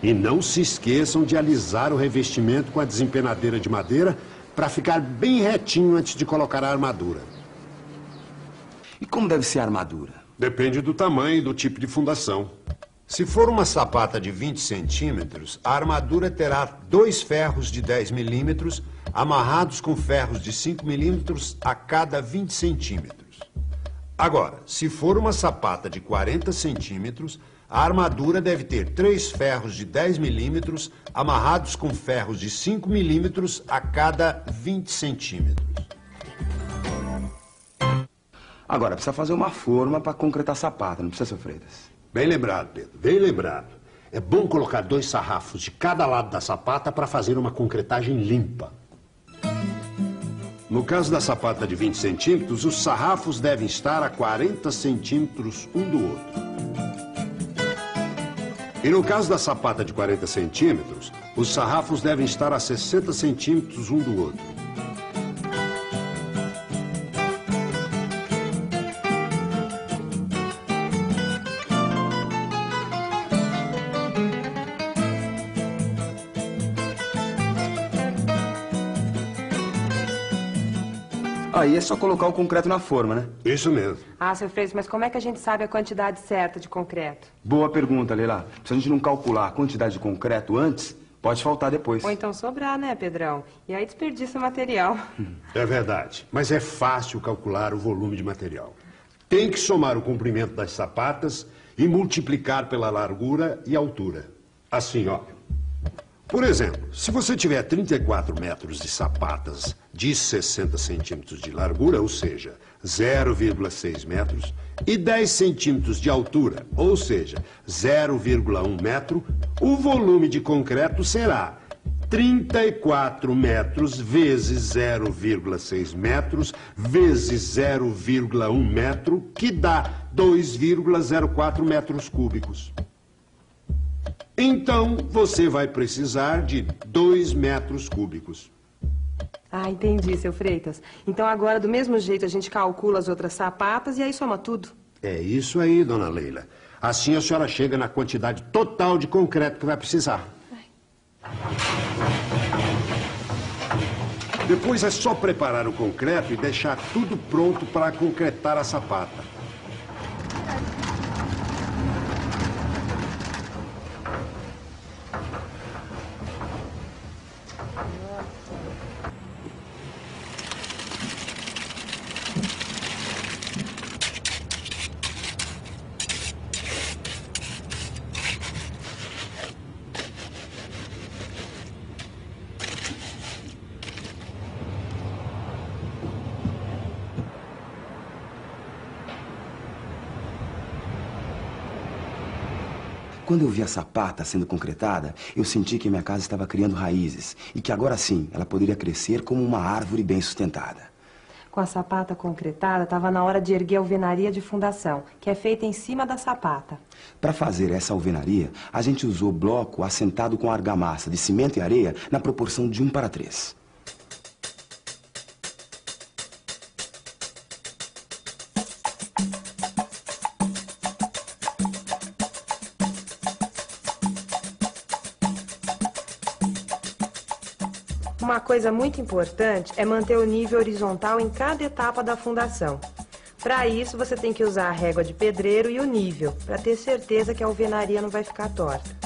E não se esqueçam de alisar o revestimento com a desempenadeira de madeira para ficar bem retinho antes de colocar a armadura. E como deve ser a armadura? Depende do tamanho e do tipo de fundação. Se for uma sapata de 20 centímetros, a armadura terá 2 ferros de 10 milímetros amarrados com ferros de 5 milímetros a cada 20 centímetros. Agora, se for uma sapata de 40 centímetros, a armadura deve ter 3 ferros de 10 milímetros amarrados com ferros de 5 milímetros a cada 20 centímetros. Agora, precisa fazer uma forma para concretar a sapata, não precisa, seu Freitas? Bem lembrado, Pedro, bem lembrado. É bom colocar 2 sarrafos de cada lado da sapata para fazer uma concretagem limpa. No caso da sapata de 20 centímetros, os sarrafos devem estar a 40 centímetros um do outro. E no caso da sapata de 40 centímetros, os sarrafos devem estar a 60 centímetros um do outro. Aí é só colocar o concreto na forma, né? Isso mesmo. Ah, seu Freitas, mas como é que a gente sabe a quantidade certa de concreto? Boa pergunta, Leila. Se a gente não calcular a quantidade de concreto antes, pode faltar depois. Ou então sobrar, né, Pedrão? E aí desperdiça o material. É verdade, mas é fácil calcular o volume de material. Tem que somar o comprimento das sapatas e multiplicar pela largura e altura. Assim, ó. Por exemplo, se você tiver 34 metros de sapatas de 60 centímetros de largura, ou seja, 0,6 metros, e 10 centímetros de altura, ou seja, 0,1 metro, o volume de concreto será 34 metros vezes 0,6 metros vezes 0,1 metro, que dá 2,04 metros cúbicos. Então, você vai precisar de 2 metros cúbicos. Ah, entendi, seu Freitas. Então agora, do mesmo jeito, a gente calcula as outras sapatas e aí soma tudo. É isso aí, dona Leila. Assim a senhora chega na quantidade total de concreto que vai precisar. Depois é só preparar o concreto e deixar tudo pronto para concretar a sapata. Quando eu vi a sapata sendo concretada, eu senti que minha casa estava criando raízes e que agora sim ela poderia crescer como uma árvore bem sustentada. Com a sapata concretada, estava na hora de erguer a alvenaria de fundação, que é feita em cima da sapata. Para fazer essa alvenaria, a gente usou bloco assentado com argamassa de cimento e areia na proporção de 1:3. Uma coisa muito importante é manter o nível horizontal em cada etapa da fundação. Para isso, você tem que usar a régua de pedreiro e o nível, para ter certeza que a alvenaria não vai ficar torta.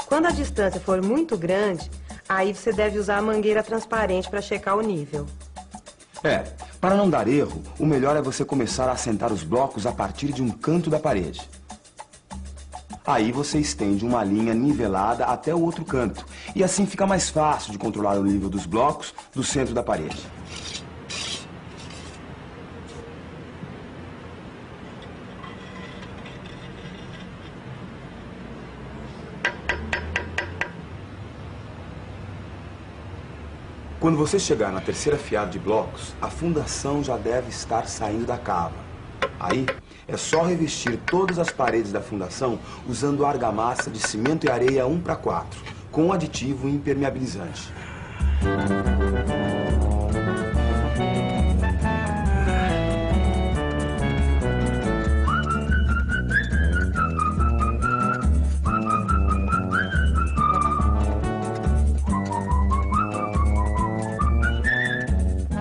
Quando a distância for muito grande, aí você deve usar a mangueira transparente para checar o nível. Para não dar erro, o melhor é você começar a assentar os blocos a partir de um canto da parede. Aí você estende uma linha nivelada até o outro canto, e assim fica mais fácil de controlar o nível dos blocos do centro da parede. Quando você chegar na terceira fiada de blocos, a fundação já deve estar saindo da cava. Aí, É só revestir todas as paredes da fundação usando argamassa de cimento e areia 1:4, com aditivo impermeabilizante.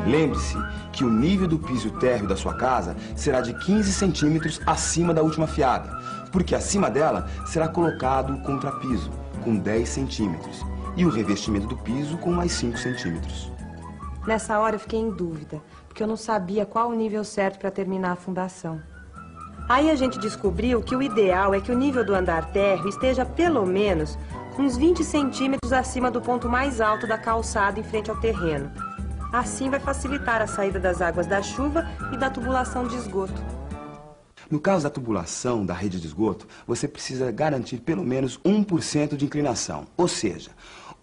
Lembre-se que o nível do piso térreo da sua casa será de 15 centímetros acima da última fiada, porque acima dela será colocado o contrapiso, com 10 centímetros, e o revestimento do piso com mais 5 centímetros. Nessa hora eu fiquei em dúvida, porque eu não sabia qual o nível certo para terminar a fundação. Aí a gente descobriu que o ideal é que o nível do andar térreo esteja pelo menos uns 20 centímetros acima do ponto mais alto da calçada em frente ao terreno. Assim vai facilitar a saída das águas da chuva e da tubulação de esgoto. No caso da tubulação da rede de esgoto, você precisa garantir pelo menos 1% de inclinação, ou seja,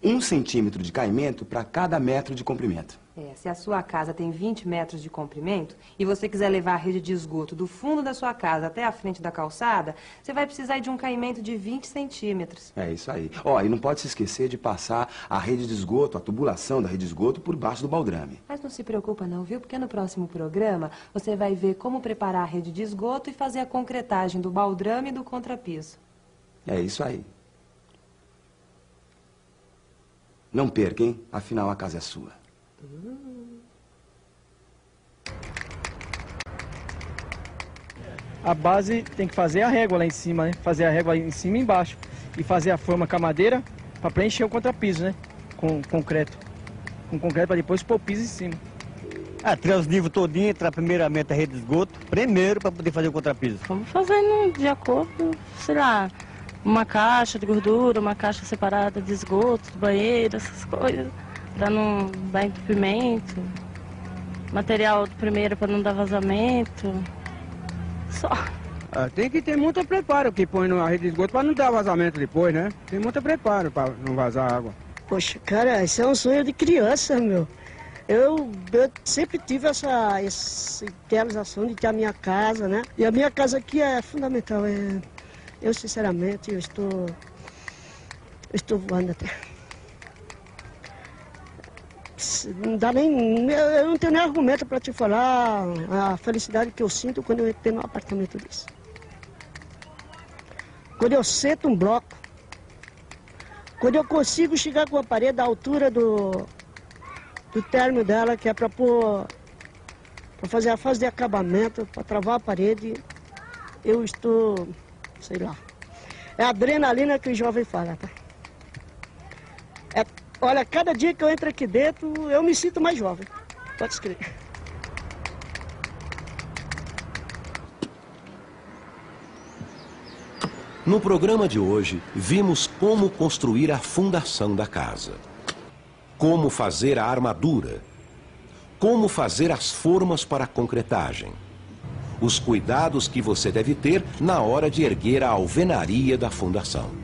1 centímetro de caimento para cada metro de comprimento. Se a sua casa tem 20 metros de comprimento e você quiser levar a rede de esgoto do fundo da sua casa até a frente da calçada, você vai precisar de um caimento de 20 centímetros. É isso aí. E não pode se esquecer de passar a rede de esgoto, a tubulação da rede de esgoto por baixo do baldrame. Mas não se preocupa não, viu? Porque no próximo programa você vai ver como preparar a rede de esgoto e fazer a concretagem do baldrame e do contrapiso. É isso aí. Não perca, hein? Afinal, a casa é sua. A base tem que fazer a régua lá em cima, né? Fazer a régua em cima e embaixo. E fazer a forma com a madeira para preencher o contrapiso, né? Com concreto. Com concreto para depois pôr o piso em cima. Tirar os níveis todinho, entrar primeiramente a rede de esgoto, primeiro para poder fazer o contrapiso. Vamos fazendo de acordo, sei lá, uma caixa de gordura, uma caixa separada de esgoto, de banheiro, essas coisas. Para não dar entupimento, material primeiro para não dar vazamento, só. Tem que ter muito preparo que põe na rede de esgoto para não dar vazamento depois, né? Tem muito preparo para não vazar água. Poxa, cara, isso é um sonho de criança, meu. Eu sempre tive essa idealização de ter a minha casa, né? E a minha casa aqui é fundamental. Eu sinceramente, eu estou voando até. Não dá nem, eu não tenho nem argumento para te falar a felicidade que eu sinto quando eu entro num apartamento desse. Quando eu sento um bloco, quando eu consigo chegar com a parede à altura do término dela, que é para fazer a fase de acabamento, para travar a parede, eu estou, sei lá, é a adrenalina que o jovem fala, tá? Olha, cada dia que eu entro aqui dentro, eu me sinto mais jovem. Pode escrever. No programa de hoje, vimos como construir a fundação da casa, como fazer a armadura, como fazer as formas para a concretagem, os cuidados que você deve ter na hora de erguer a alvenaria da fundação.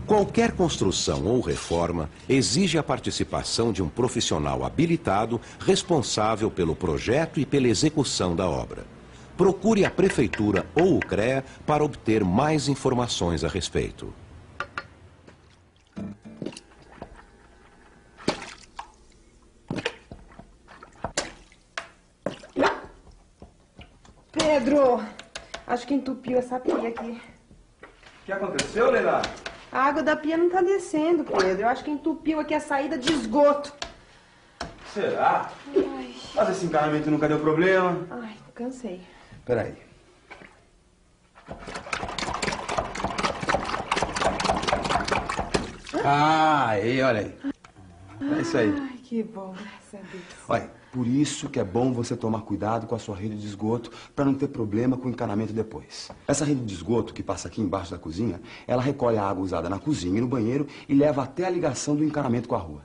Qualquer construção ou reforma exige a participação de um profissional habilitado responsável pelo projeto e pela execução da obra. Procure a Prefeitura ou o CREA para obter mais informações a respeito. Pedro, acho que entupiu essa pia aqui. O que aconteceu, Leila? A água da pia não tá descendo, Pedro. Eu acho que entupiu aqui a saída de esgoto. Será? Mas esse encanamento nunca deu problema. Ai, cansei. Peraí. Aí, olha aí. É isso aí. Ai, que bom, graças a Deus. Olha, por isso que é bom você tomar cuidado com a sua rede de esgoto para não ter problema com o encanamento depois. Essa rede de esgoto que passa aqui embaixo da cozinha, ela recolhe a água usada na cozinha e no banheiro e leva até a ligação do encanamento com a rua.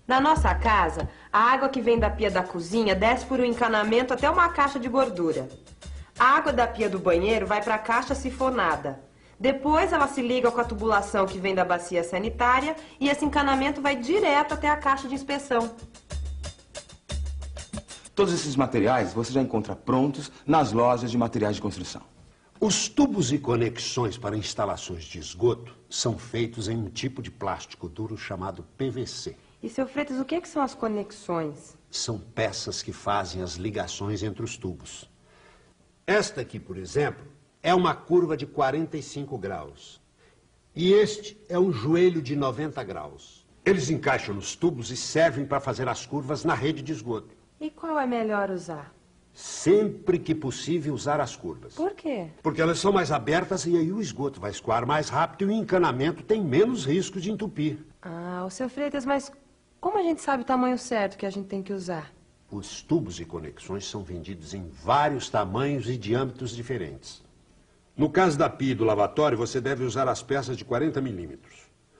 Na nossa casa, a água que vem da pia da cozinha desce por um encanamento até uma caixa de gordura. A água da pia do banheiro vai para a caixa sifonada. Depois ela se liga com a tubulação que vem da bacia sanitária e esse encanamento vai direto até a caixa de inspeção. Todos esses materiais você já encontra prontos nas lojas de materiais de construção. Os tubos e conexões para instalações de esgoto são feitos em um tipo de plástico duro chamado PVC. E, seu Freitas, o que são as conexões? São peças que fazem as ligações entre os tubos. Esta aqui, por exemplo, é uma curva de 45 graus. E este é um joelho de 90 graus. Eles encaixam nos tubos e servem para fazer as curvas na rede de esgoto. E qual é melhor usar? Sempre que possível usar as curvas. Por quê? Porque elas são mais abertas e aí o esgoto vai escoar mais rápido e o encanamento tem menos risco de entupir. Ah, o seu Freitas, mas como a gente sabe o tamanho certo que a gente tem que usar? Os tubos e conexões são vendidos em vários tamanhos e diâmetros diferentes. No caso da pia e do lavatório, você deve usar as peças de 40 milímetros.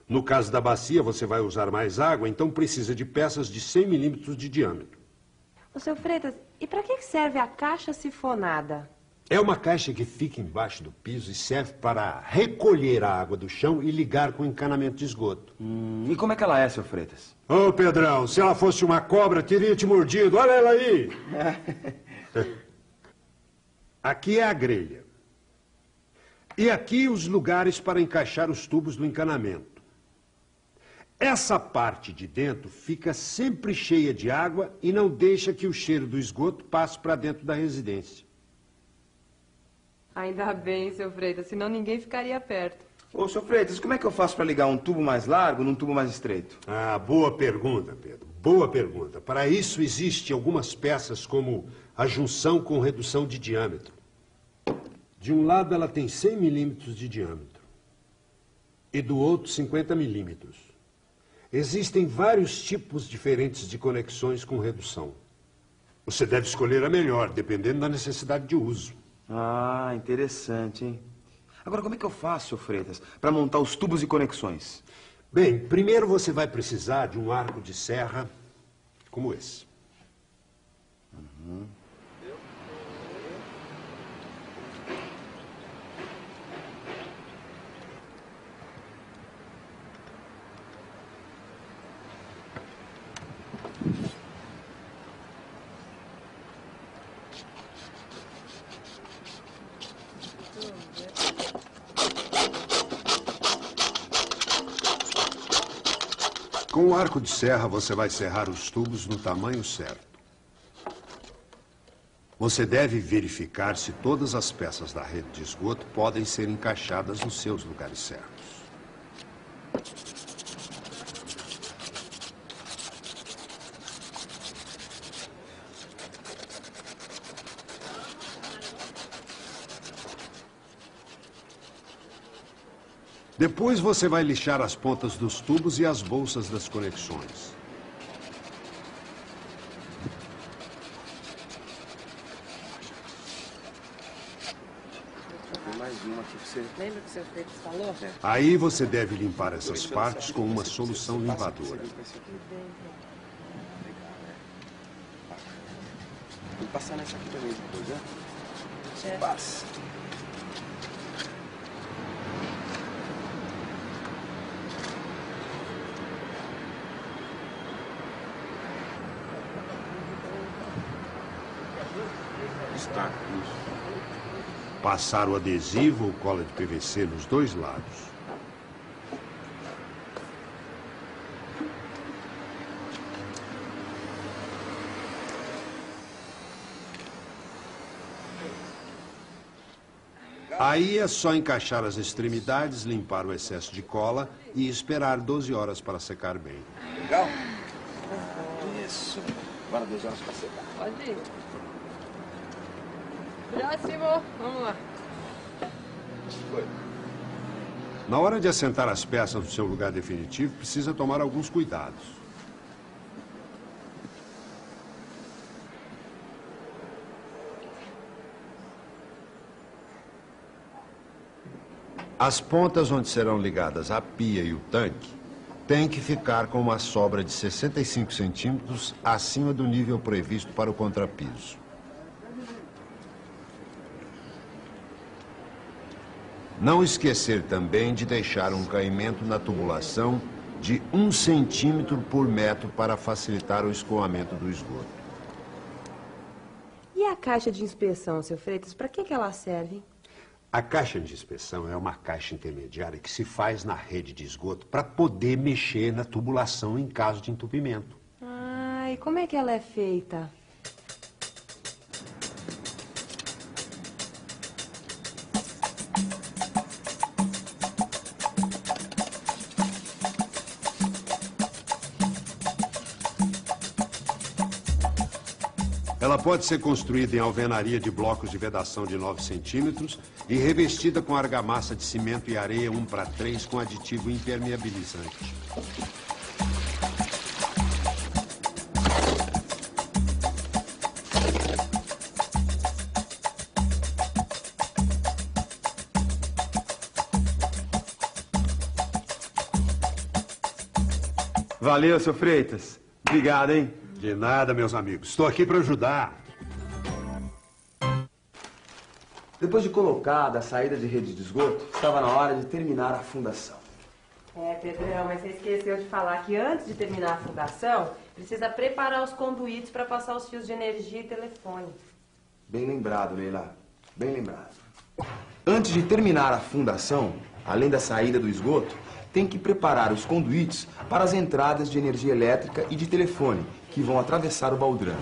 No caso da bacia, você vai usar mais água, então precisa de peças de 100 milímetros de diâmetro. Ô, seu Freitas, e para que serve a caixa sifonada? É uma caixa que fica embaixo do piso e serve para recolher a água do chão e ligar com o encanamento de esgoto. E como é que ela é, seu Freitas? Ô, Pedrão, se ela fosse uma cobra, teria te mordido. Olha ela aí. Aqui é a grelha. E aqui os lugares para encaixar os tubos do encanamento. Essa parte de dentro fica sempre cheia de água e não deixa que o cheiro do esgoto passe para dentro da residência. Ainda bem, seu Freitas, senão ninguém ficaria perto. Ô, seu Freitas, como é que eu faço para ligar um tubo mais largo num tubo mais estreito? Ah, boa pergunta, Pedro. Boa pergunta. Para isso existem algumas peças como a junção com redução de diâmetro. De um lado ela tem 100 milímetros de diâmetro e do outro 50 milímetros. Existem vários tipos diferentes de conexões com redução. Você deve escolher a melhor, dependendo da necessidade de uso. Ah, interessante, hein? Agora, como é que eu faço, seu Freitas, para montar os tubos e conexões? Bem, primeiro você vai precisar de um arco de serra como esse. Com o arco de serra, você vai serrar os tubos no tamanho certo. Você deve verificar se todas as peças da rede de esgoto podem ser encaixadas nos seus lugares certos. Depois você vai lixar as pontas dos tubos e as bolsas das conexões. Lembra que o seu Freitas falou? Aí você deve limpar essas partes com uma solução limpadora. Vou passar nessa aqui também depois, né? É. Passa. Destaca isso. Passar o adesivo ou cola de PVC nos dois lados. Aí é só encaixar as extremidades, limpar o excesso de cola e esperar 12 horas para secar bem. Legal? Isso. Agora 12 horas para secar. Pode ir. Próximo, vamos lá. Na hora de assentar as peças no seu lugar definitivo, precisa tomar alguns cuidados. As pontas onde serão ligadas a pia e o tanque têm que ficar com uma sobra de 65 centímetros acima do nível previsto para o contrapiso. Não esquecer também de deixar um caimento na tubulação de 1 centímetro por metro para facilitar o escoamento do esgoto. caixa de inspeção, seu Freitas? Para que ela serve? A caixa de inspeção é uma caixa intermediária que se faz na rede de esgoto para poder mexer na tubulação em caso de entupimento. Ah, e como é que ela é feita? Ela pode ser construída em alvenaria de blocos de vedação de 9 centímetros e revestida com argamassa de cimento e areia 1:3 com aditivo impermeabilizante. Valeu, seu Freitas. Obrigado, hein? De nada, meus amigos. Estou aqui para ajudar. Depois de colocada a saída de rede de esgoto, estava na hora de terminar a fundação. É, Pedrão, mas você esqueceu de falar que antes de terminar a fundação, precisa preparar os conduítes para passar os fios de energia e telefone. Bem lembrado, Leila. Bem lembrado. Antes de terminar a fundação, além da saída do esgoto, tem que preparar os conduítes para as entradas de energia elétrica e de telefone, que vão atravessar o baldrame.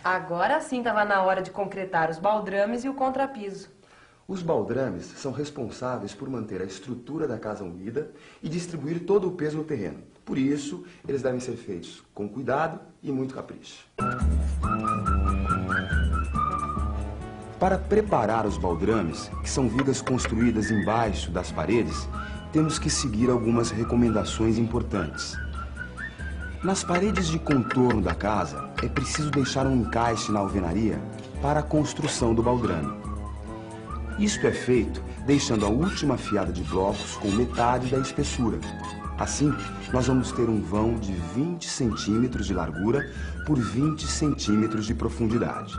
Agora sim estava na hora de concretar os baldrames e o contrapiso. Os baldrames são responsáveis por manter a estrutura da casa unida e distribuir todo o peso no terreno. Por isso, eles devem ser feitos com cuidado e muito capricho. Para preparar os baldrames, que são vigas construídas embaixo das paredes, temos que seguir algumas recomendações importantes. Nas paredes de contorno da casa, é preciso deixar um encaixe na alvenaria para a construção do baldrame. Isto é feito deixando a última fiada de blocos com metade da espessura. Assim, nós vamos ter um vão de 20 centímetros de largura por 20 centímetros de profundidade.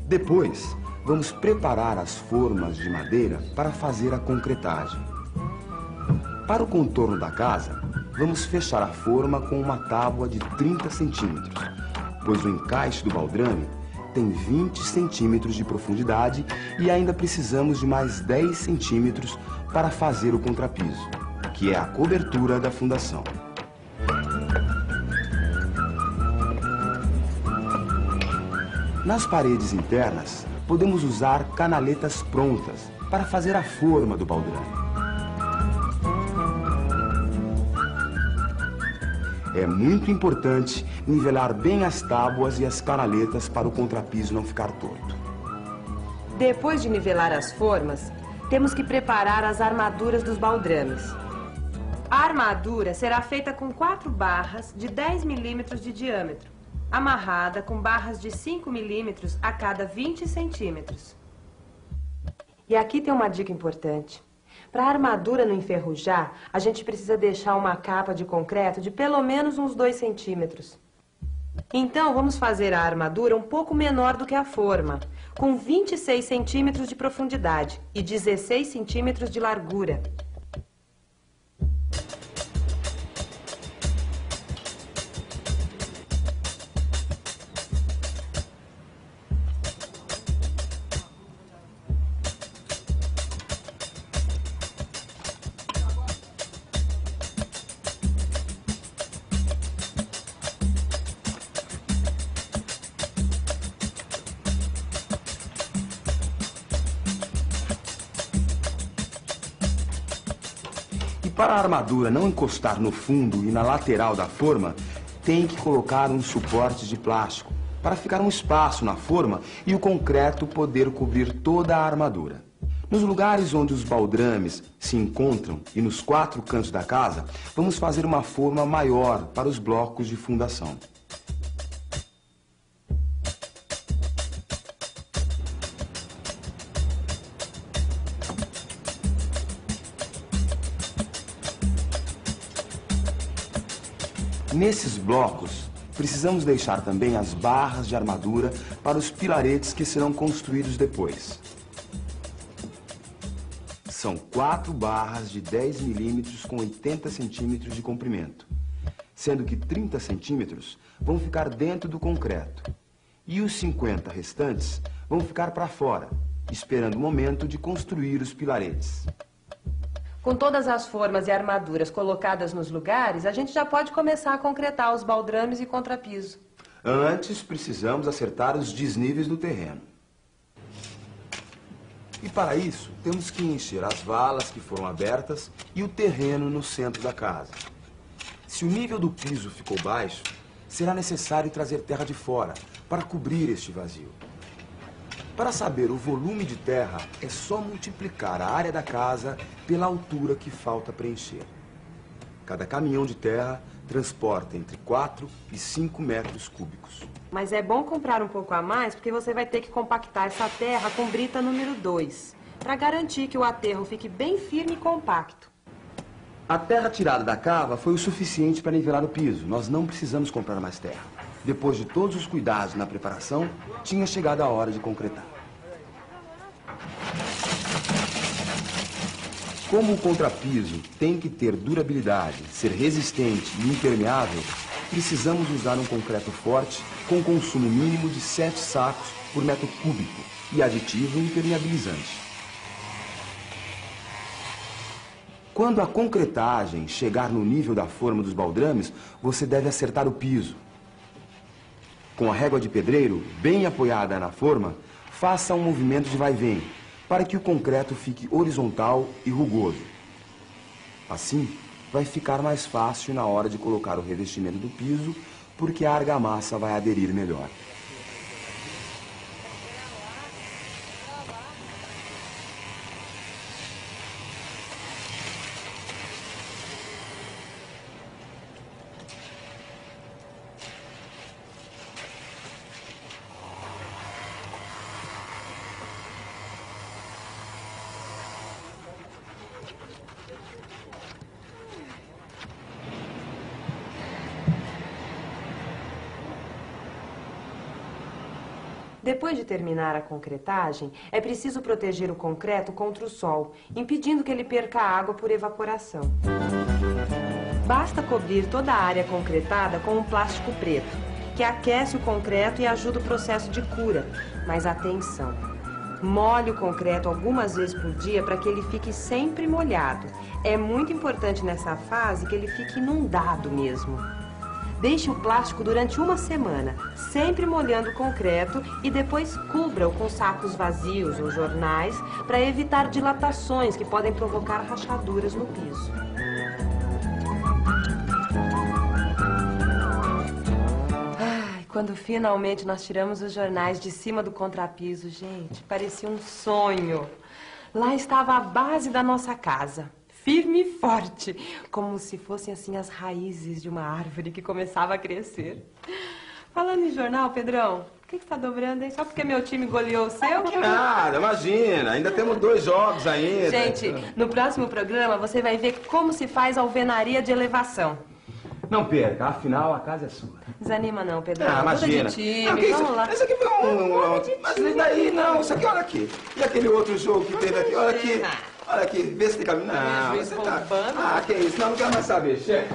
Depois, vamos preparar as formas de madeira para fazer a concretagem. Para o contorno da casa, vamos fechar a forma com uma tábua de 30 centímetros, pois o encaixe do baldrame tem 20 centímetros de profundidade e ainda precisamos de mais 10 centímetros para fazer o contrapiso, que é a cobertura da fundação. Nas paredes internas, podemos usar canaletas prontas para fazer a forma do baldrame. É muito importante nivelar bem as tábuas e as canaletas para o contrapiso não ficar torto. Depois de nivelar as formas, temos que preparar as armaduras dos baldrames. A armadura será feita com 4 barras de 10 milímetros de diâmetro, amarrada com barras de 5 milímetros a cada 20 centímetros. E aqui tem uma dica importante. Para a armadura não enferrujar, a gente precisa deixar uma capa de concreto de pelo menos uns 2 centímetros. Então, vamos fazer a armadura um pouco menor do que a forma, com 26 centímetros de profundidade e 16 centímetros de largura. Para a armadura não encostar no fundo e na lateral da forma, tem que colocar um suporte de plástico para ficar um espaço na forma e o concreto poder cobrir toda a armadura. Nos lugares onde os baldrames se encontram e nos 4 cantos da casa, vamos fazer uma forma maior para os blocos de fundação. Nesses blocos, precisamos deixar também as barras de armadura para os pilaretes que serão construídos depois. São 4 barras de 10 milímetros com 80 centímetros de comprimento, sendo que 30 centímetros vão ficar dentro do concreto e os 50 restantes vão ficar para fora, esperando o momento de construir os pilaretes. Com todas as formas e armaduras colocadas nos lugares, a gente já pode começar a concretar os baldrames e contrapiso. Antes, precisamos acertar os desníveis do terreno. E para isso, temos que encher as valas que foram abertas e o terreno no centro da casa. Se o nível do piso ficou baixo, será necessário trazer terra de fora para cobrir este vazio. Para saber o volume de terra, é só multiplicar a área da casa pela altura que falta preencher. Cada caminhão de terra transporta entre 4 e 5 metros cúbicos. Mas é bom comprar um pouco a mais, porque você vai ter que compactar essa terra com brita número 2, para garantir que o aterro fique bem firme e compacto. A terra tirada da cava foi o suficiente para nivelar o piso. Nós não precisamos comprar mais terra. Depois de todos os cuidados na preparação, tinha chegado a hora de concretar. Como o contrapiso tem que ter durabilidade, ser resistente e impermeável, precisamos usar um concreto forte com consumo mínimo de 7 sacos por metro cúbico e aditivo impermeabilizante. Quando a concretagem chegar no nível da forma dos baldrames, você deve acertar o piso. Com a régua de pedreiro bem apoiada na forma, faça um movimento de vai-vem, para que o concreto fique horizontal e rugoso. Assim, vai ficar mais fácil na hora de colocar o revestimento do piso, porque a argamassa vai aderir melhor. Depois de terminar a concretagem, é preciso proteger o concreto contra o sol, impedindo que ele perca água por evaporação. Basta cobrir toda a área concretada com um plástico preto, que aquece o concreto e ajuda o processo de cura. Mas atenção! Molhe o concreto algumas vezes por dia para que ele fique sempre molhado. É muito importante nessa fase que ele fique inundado mesmo. Deixe o plástico durante uma semana, sempre molhando o concreto e depois cubra-o com sacos vazios ou jornais para evitar dilatações que podem provocar rachaduras no piso. Ai, quando finalmente nós tiramos os jornais de cima do contrapiso, gente, parecia um sonho. Lá estava a base da nossa casa. Firme e forte, como se fossem assim as raízes de uma árvore que começava a crescer. Falando em jornal, Pedrão, o que está dobrando aí? Só porque meu time goleou o seu? Que nada, imagina, ainda temos 2 jogos ainda. Gente, no próximo programa você vai ver como se faz alvenaria de elevação. Não perca, afinal a casa é sua. Desanima não, Pedrão. Ah, imagina. De time. Vamos lá. Esse aqui foi mas isso daí não, isso aqui olha aqui. E aquele outro jogo que teve aqui, olha aqui. Olha aqui, vê se tem caminho. Não, você tá... Ah, que isso, não quero mais saber, chefe.